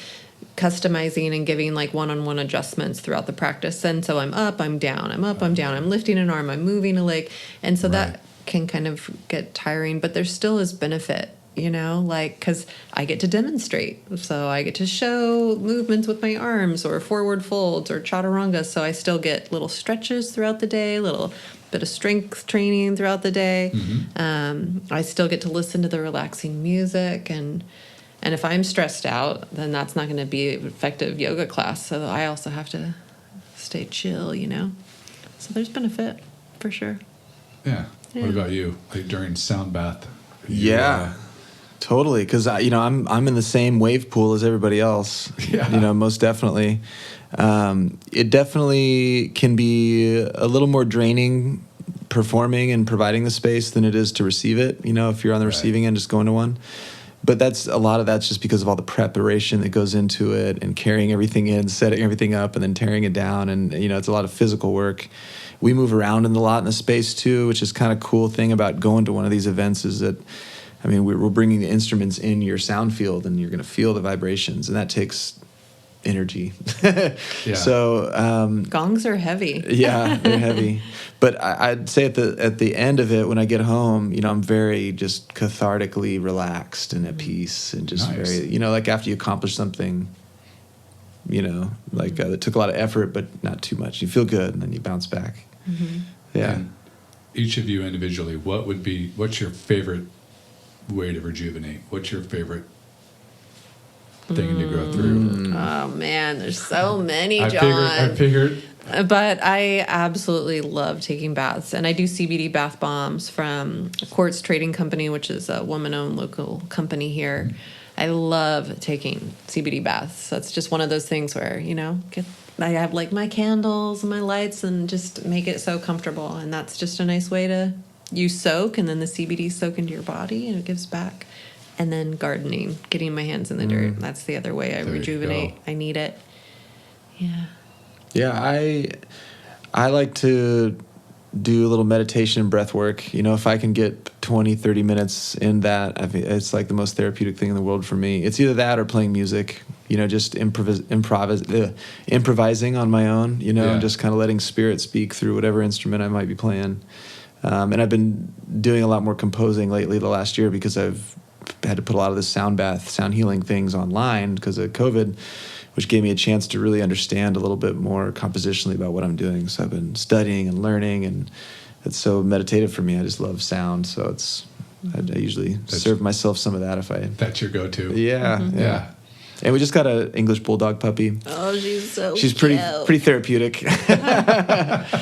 Speaker 2: customizing and giving like one-on-one adjustments throughout the practice. And so I'm up, I'm down, I'm up, I'm down, I'm lifting an arm, I'm moving a leg. And so that can kind of get tiring, but there still is benefit, because I get to demonstrate. So I get to show movements with my arms, or forward folds, or chaturanga. So I still get little stretches throughout the day, little bit of strength training throughout the day. I still get to listen to the relaxing music, and if I'm stressed out, then that's not going to be an effective yoga class. So I also have to stay chill, So there's benefit for sure.
Speaker 1: Yeah. What about you? Like during sound bath?
Speaker 3: Yeah. Totally, because I'm in the same wave pool as everybody else.
Speaker 1: Yeah.
Speaker 3: Most definitely. It definitely can be a little more draining performing and providing the space than it is to receive it. If you're on the receiving end, just going to one. But a lot of that's just because of all the preparation that goes into it and carrying everything in, setting everything up, and then tearing it down. And it's a lot of physical work. We move around in a lot in the space too, which is kind of cool thing about going to one of these events is that. We're bringing the instruments in your sound field, and you're going to feel the vibrations, and that takes energy.
Speaker 1: Yeah.
Speaker 3: So
Speaker 2: gongs are heavy.
Speaker 3: Yeah, they're heavy. But I'd say at the end of it, when I get home, I'm very just cathartically relaxed and at peace, and just
Speaker 1: nice.
Speaker 3: very, like after you accomplish something, that took a lot of effort, but not too much. You feel good, and then you bounce back.
Speaker 2: Mm-hmm.
Speaker 3: Yeah.
Speaker 1: And each of you individually, what's your favorite way to rejuvenate? What's your favorite thing to go through?
Speaker 2: Oh man, there's so many, John.
Speaker 1: I figured.
Speaker 2: But I absolutely love taking baths, and I do Cbd Bath Bombs from Quartz Trading Company, which is a woman-owned local company here. I love taking CBD baths. That's just one of those things where I have like my candles and my lights, and just make it so comfortable. And that's just a nice way to. You soak, and then the CBD soak into your body, and it gives back. And then gardening, getting my hands in the dirt. That's the other way I rejuvenate. I need it. Yeah.
Speaker 3: Yeah, I like to do a little meditation and breath work. If I can get 20, 30 minutes in that, it's like the most therapeutic thing in the world for me. It's either that or playing music, just improvising on my own, and just kind of letting spirit speak through whatever instrument I might be playing. And I've been doing a lot more composing lately the last year because I've had to put a lot of the sound healing things online because of COVID, which gave me a chance to really understand a little bit more compositionally about what I'm doing. So I've been studying and learning, and it's so meditative for me. I just love sound. So I usually serve myself some of that if I...
Speaker 1: That's your go-to.
Speaker 3: Yeah, yeah. And we just got an English bulldog puppy.
Speaker 2: Oh, she's
Speaker 3: pretty therapeutic.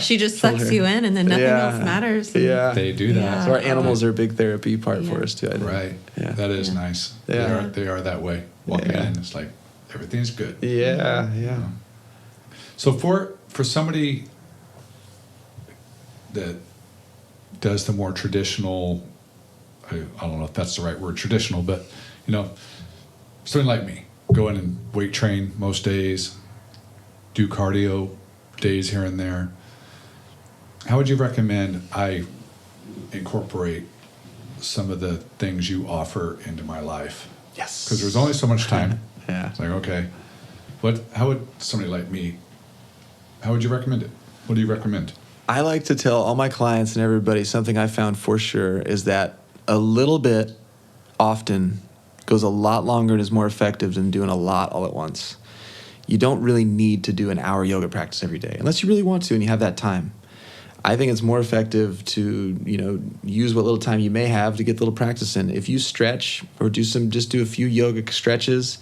Speaker 2: She just sucks you in, and then nothing else matters.
Speaker 3: Yeah,
Speaker 1: they do that.
Speaker 2: Yeah.
Speaker 3: So our animals are a big therapy part for us too. I think.
Speaker 1: Right.
Speaker 3: Yeah.
Speaker 1: That is nice.
Speaker 3: Yeah.
Speaker 1: They are that way. Walking in, it's like everything's good.
Speaker 3: Yeah, yeah.
Speaker 1: So for somebody that does the more traditional, I don't know if that's the right word, traditional, but something like me. Go in and weight train most days, do cardio days here and there. How would you recommend I incorporate some of the things you offer into my life?
Speaker 3: Yes.
Speaker 1: Because there's only so much time.
Speaker 3: Yeah.
Speaker 1: It's like, okay, how would somebody like me, how would you recommend it? What do you recommend?
Speaker 3: I like to tell all my clients and everybody something I found for sure is that a little bit often goes a lot longer and is more effective than doing a lot all at once. You don't really need to do an hour yoga practice every day unless you really want to and you have that time. I think it's more effective to use what little time you may have to get the little practice in. If you stretch or do a few yoga stretches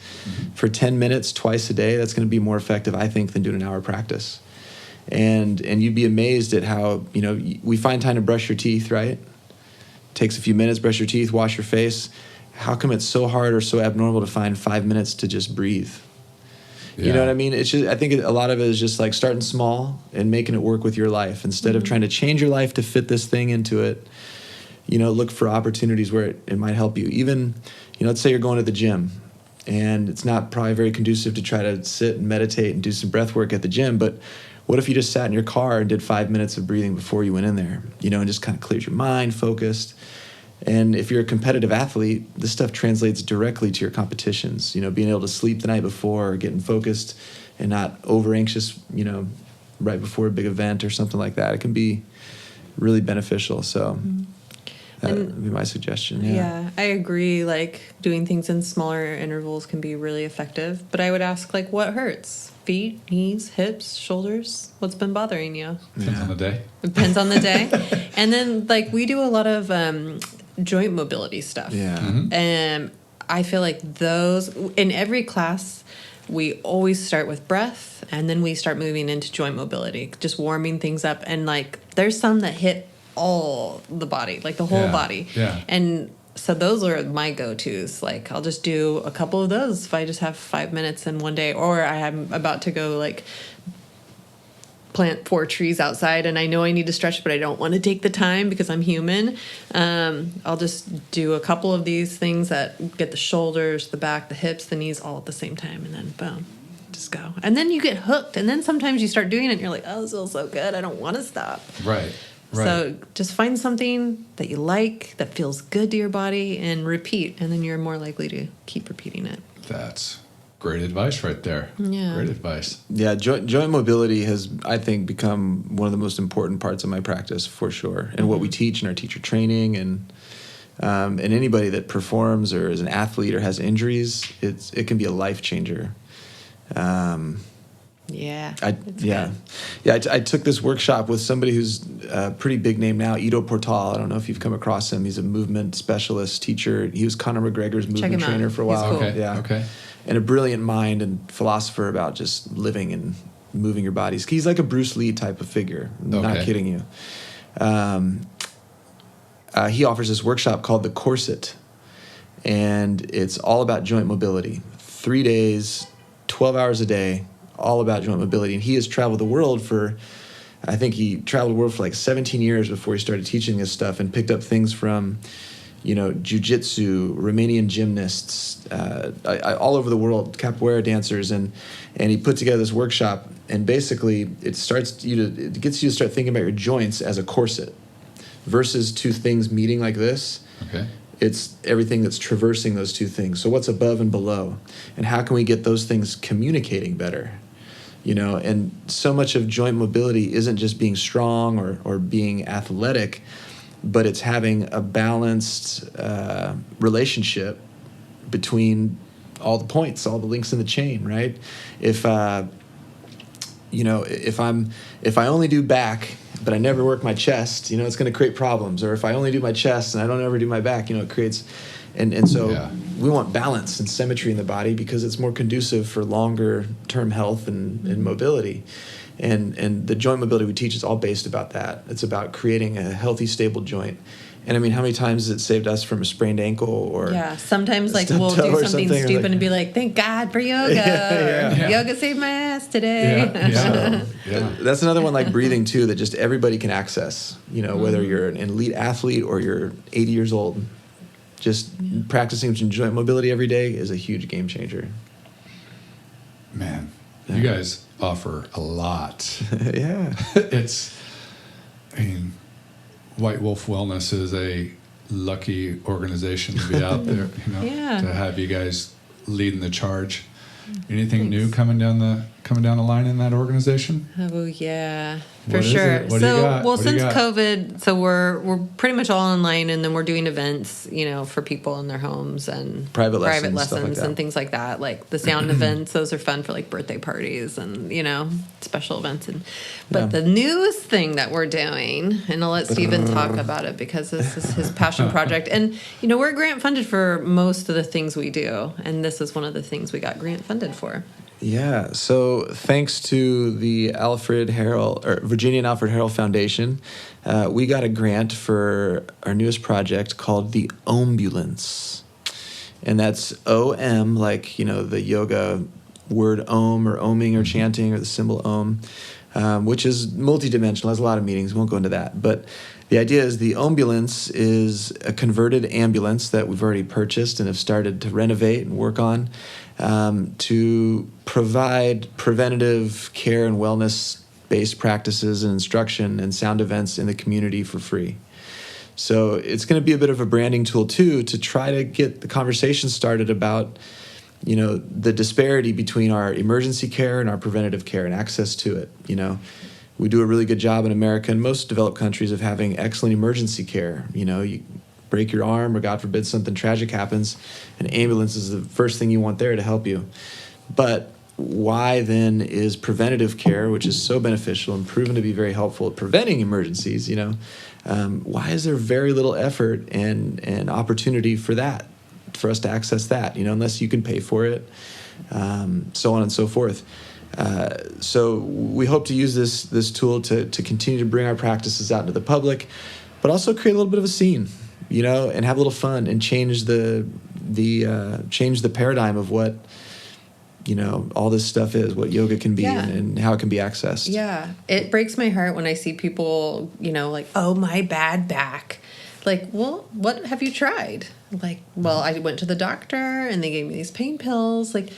Speaker 3: for 10 minutes twice a day, that's going to be more effective, I think, than doing an hour practice. And you'd be amazed at how we find time to brush your teeth, right? Takes a few minutes, brush your teeth, wash your face. How come it's so hard or so abnormal to find 5 minutes to just breathe? Yeah. You know what I mean? It's just, I think a lot of it is just like starting small and making it work with your life instead of trying to change your life to fit this thing into it. Look for opportunities where it might help you. Even, let's say you're going to the gym and it's not probably very conducive to try to sit and meditate and do some breath work at the gym, but what if you just sat in your car and did 5 minutes of breathing before you went in there, and just kind of cleared your mind, focused. And if you're a competitive athlete, this stuff translates directly to your competitions. Being able to sleep the night before or getting focused and not over anxious, right before a big event or something like that. It can be really beneficial. So that would be my suggestion.
Speaker 2: Yeah, I agree. Like doing things in smaller intervals can be really effective. But I would ask, what hurts? Feet, knees, hips, shoulders? What's been bothering you?
Speaker 1: Depends on the day.
Speaker 2: Depends on the day. And then, we do a lot of joint mobility stuff.
Speaker 3: Yeah.
Speaker 1: Mm-hmm.
Speaker 2: And I feel like those, in every class, we always start with breath, and then we start moving into joint mobility, just warming things up. And, there's some that hit all the body, the whole body.
Speaker 1: Yeah.
Speaker 2: And So those are my go-tos. Like I'll just do a couple of those if I just have 5 minutes in one day, or I am about to go like plant 4 trees outside and I know I need to stretch, but I don't want to take the time because I'm human. I'll just do a couple of these things that get the shoulders, the back, the hips, the knees all at the same time, and then boom, just go. And then you get hooked, and then sometimes you start doing it and you're like, oh, this feels so good, I don't want to stop.
Speaker 1: Right.
Speaker 2: So just find something that you like, that feels good to your body, and repeat, and then you're more likely to keep repeating it.
Speaker 1: That's great advice right there.
Speaker 2: Yeah.
Speaker 1: Great advice.
Speaker 3: Yeah, joint mobility has, I think, become one of the most important parts of my practice for sure, and what we teach in our teacher training, and anybody that performs or is an athlete or has injuries, it can be a life changer. I took this workshop with somebody who's a pretty big name now, Ido Portal. I don't know if you've come across him. He's a movement specialist teacher. He was Conor McGregor's movement trainer for a while.
Speaker 2: He's cool.
Speaker 1: Okay.
Speaker 3: Yeah.
Speaker 1: Okay.
Speaker 3: And a brilliant mind and philosopher about just living and moving your bodies. He's like a Bruce Lee type of figure. I'm not kidding you. He offers this workshop called The Corset, and it's all about joint mobility. 3 days, 12 hours a day, all about joint mobility. And he has traveled the world for like 17 years before he started teaching this stuff, and picked up things from, jiu-jitsu, Romanian gymnasts, all over the world, capoeira dancers, and he put together this workshop, and basically it gets you to start thinking about your joints as a corset versus two things meeting like this.
Speaker 1: Okay.
Speaker 3: It's everything that's traversing those two things. So what's above and below, and how can we get those things communicating better? And so much of joint mobility isn't just being strong or being athletic, but it's having a balanced relationship between all the points, all the links in the chain, right? If I only do back, but I never work my chest, it's going to create problems. Or if I only do my chest and I don't ever do my back, it creates, so we want balance and symmetry in the body because it's more conducive for longer term health and mobility. And the joint mobility we teach is all based about that. It's about creating a healthy, stable joint. And I mean, how many times has it saved us from a sprained ankle or
Speaker 2: sometimes like we'll do something stupid and be like, thank God for yoga. Yoga saved my ass today.
Speaker 3: That's another one like breathing too, that just everybody can access, whether you're an elite athlete or you're 80 years old. Just practicing joint mobility every day is a huge game changer.
Speaker 1: Man, you guys offer a lot.
Speaker 3: Yeah.
Speaker 1: White Wolf Wellness is a lucky organization to be out there, to have you guys leading the charge. Anything new coming down the line in that organization?
Speaker 2: Oh yeah, for
Speaker 1: What is
Speaker 2: sure.
Speaker 1: it? What do you got? What do you
Speaker 2: Since
Speaker 1: got?
Speaker 2: COVID, so we're pretty much all online, and then we're doing events, for people in their homes and
Speaker 3: private lessons stuff like that.
Speaker 2: and things like that. Like the sound events, those are fun for like birthday parties and special events. But the newest thing that we're doing, and I'll let Stephen talk about it because this is his passion project, and we're grant funded for most of the things we do, and this is one of the things we got grant funded for.
Speaker 3: Yeah, so thanks to the Virginia and Alfred Harrell Foundation, we got a grant for our newest project called the Ombulance. And that's O-M, like, the yoga word Om or oming or chanting or the symbol Om, which is multidimensional, has a lot of meanings. We won't go into that. But the idea is the Ombulance is a converted ambulance that we've already purchased and have started to renovate and work on, to provide preventative care and wellness-based practices and instruction and sound events in the community for free. So it's going to be a bit of a branding tool, too, to try to get the conversation started about, the disparity between our emergency care and our preventative care and access to it. We do a really good job in America and most developed countries of having excellent emergency care. You break your arm or, God forbid, something tragic happens, an ambulance is the first thing you want there to help you. But why then is preventative care, which is so beneficial and proven to be very helpful at preventing emergencies, why is there very little effort and opportunity for that, for us to access that, unless you can pay for it, so on and so forth. So we hope to use this tool to continue to bring our practices out into the public, but also create a little bit of a scene. and have a little fun and change the paradigm of what, all this stuff is, what yoga can be and how it can be accessed.
Speaker 2: Yeah. It breaks my heart when I see people, like, oh, my bad back. Like, well, what have you tried? Like, well, I went to the doctor and they gave me these pain pills. Like,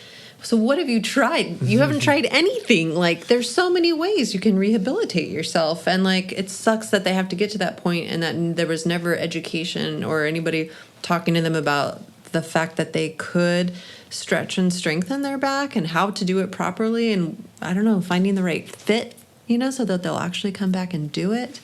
Speaker 2: so what have you tried? You haven't tried anything. Like, there's so many ways you can rehabilitate yourself. And, like, it sucks that they have to get to that point and that there was never education or anybody talking to them about the fact that they could stretch and strengthen their back and how to do it properly. And, I don't know, finding the right fit, so that they'll actually come back and do it.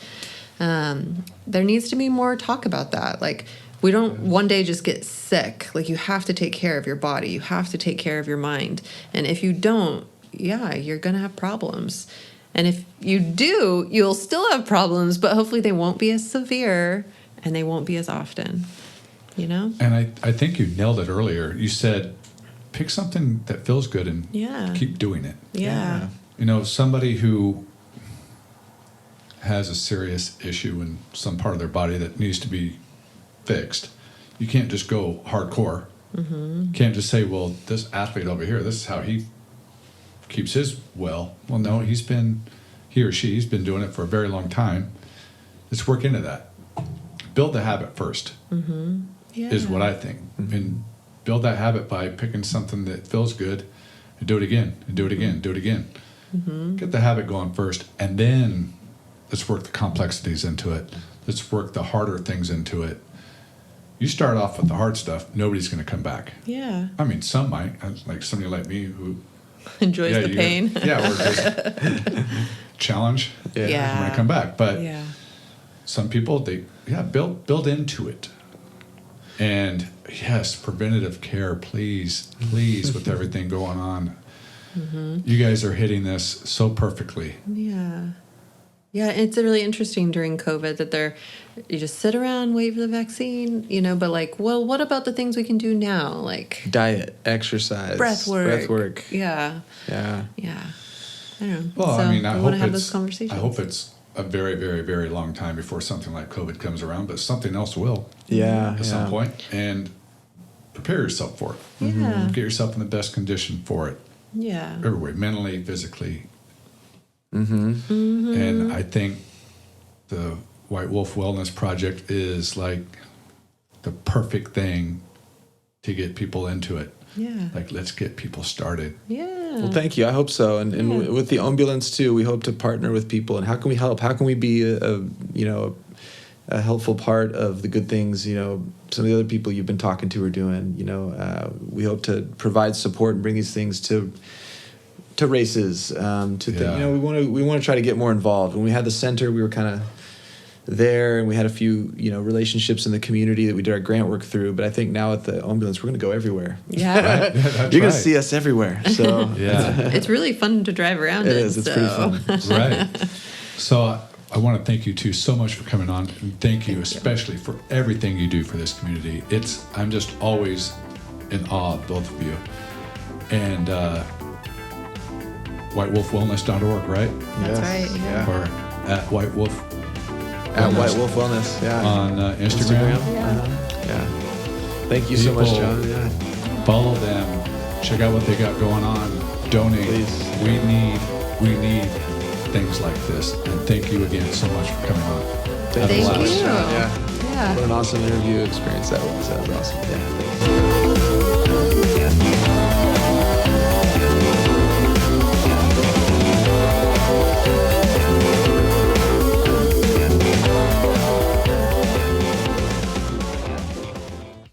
Speaker 2: There needs to be more talk about that. Like, we don't one day just get sick. Like, you have to take care of your body. You have to take care of your mind. And if you don't, you're going to have problems. And if you do, you'll still have problems, but hopefully they won't be as severe and they won't be as often, And
Speaker 1: I think you nailed it earlier. You said, pick something that feels good and keep doing it.
Speaker 2: Yeah.
Speaker 1: Somebody who has a serious issue in some part of their body that needs to be fixed, you can't just go hardcore. You can't just say, well, this athlete over here, this is how he keeps his well. Well, no, he or she's been doing it for a very long time. Let's work into that. Build the habit first, is what I think. And build that habit by picking something that feels good and do it again, and do it again, do it again. Get the habit going first, and then let's work the complexities into it. Let's work the harder things into it. You start off with the hard stuff, nobody's going to come back.
Speaker 2: Yeah.
Speaker 1: I mean, some might, like somebody like me who
Speaker 2: enjoys the pain.
Speaker 1: Or just challenge.
Speaker 2: Yeah.
Speaker 1: I'm going to come back. But some people, build into it. And yes, preventative care, please, with everything going on. You guys are hitting this so perfectly.
Speaker 2: Yeah. Yeah, it's really interesting during COVID that you just sit around, wait for the vaccine, but like, well, what about the things we can do now? Like
Speaker 3: diet, exercise,
Speaker 2: breath work.
Speaker 3: Yeah.
Speaker 2: I don't know.
Speaker 1: Well,
Speaker 2: so
Speaker 1: I
Speaker 2: want to have those conversations.
Speaker 1: I hope it's a very, very, very long time before something like COVID comes around, but something else will.
Speaker 3: At
Speaker 1: some point, and prepare yourself for it.
Speaker 2: Yeah.
Speaker 1: Get yourself in the best condition for it.
Speaker 2: Yeah.
Speaker 1: Every way, mentally, physically. And I think the White Wolf Wellness Project is like the perfect thing to get people into it.
Speaker 2: Yeah.
Speaker 1: Like, let's get people started.
Speaker 2: Yeah.
Speaker 3: Well, thank you. I hope so. And with the ambulance too, we hope to partner with people. And how can we help? How can we be a helpful part of the good things, some of the other people you've been talking to are doing, we hope to provide support and bring these things to races, we want to try to get more involved. When we had the center, we were kind of there, and we had a few, relationships in the community that we did our grant work through. But I think now at the ambulance, we're going to go everywhere.
Speaker 2: Yeah.
Speaker 3: You're going to see us everywhere. So
Speaker 2: it's really fun to drive around.
Speaker 3: It is. It's pretty fun.
Speaker 1: Right. So I want to thank you two so much for coming on, and thank you especially for everything you do for this community. I'm just always in awe of both of you. And whitewolfwellness.org, right?
Speaker 2: That's right. Yeah.
Speaker 1: Or at White Wolf.
Speaker 3: At White Wolf Wellness,
Speaker 1: on Instagram.
Speaker 3: Thank you so much, John.
Speaker 1: Follow them. Check out what they got going on. Donate.
Speaker 3: Please.
Speaker 1: We need things like this. And thank you again so much for coming on.
Speaker 2: Thank you.
Speaker 3: Yeah. What an awesome interview experience that was. That was awesome. Yeah.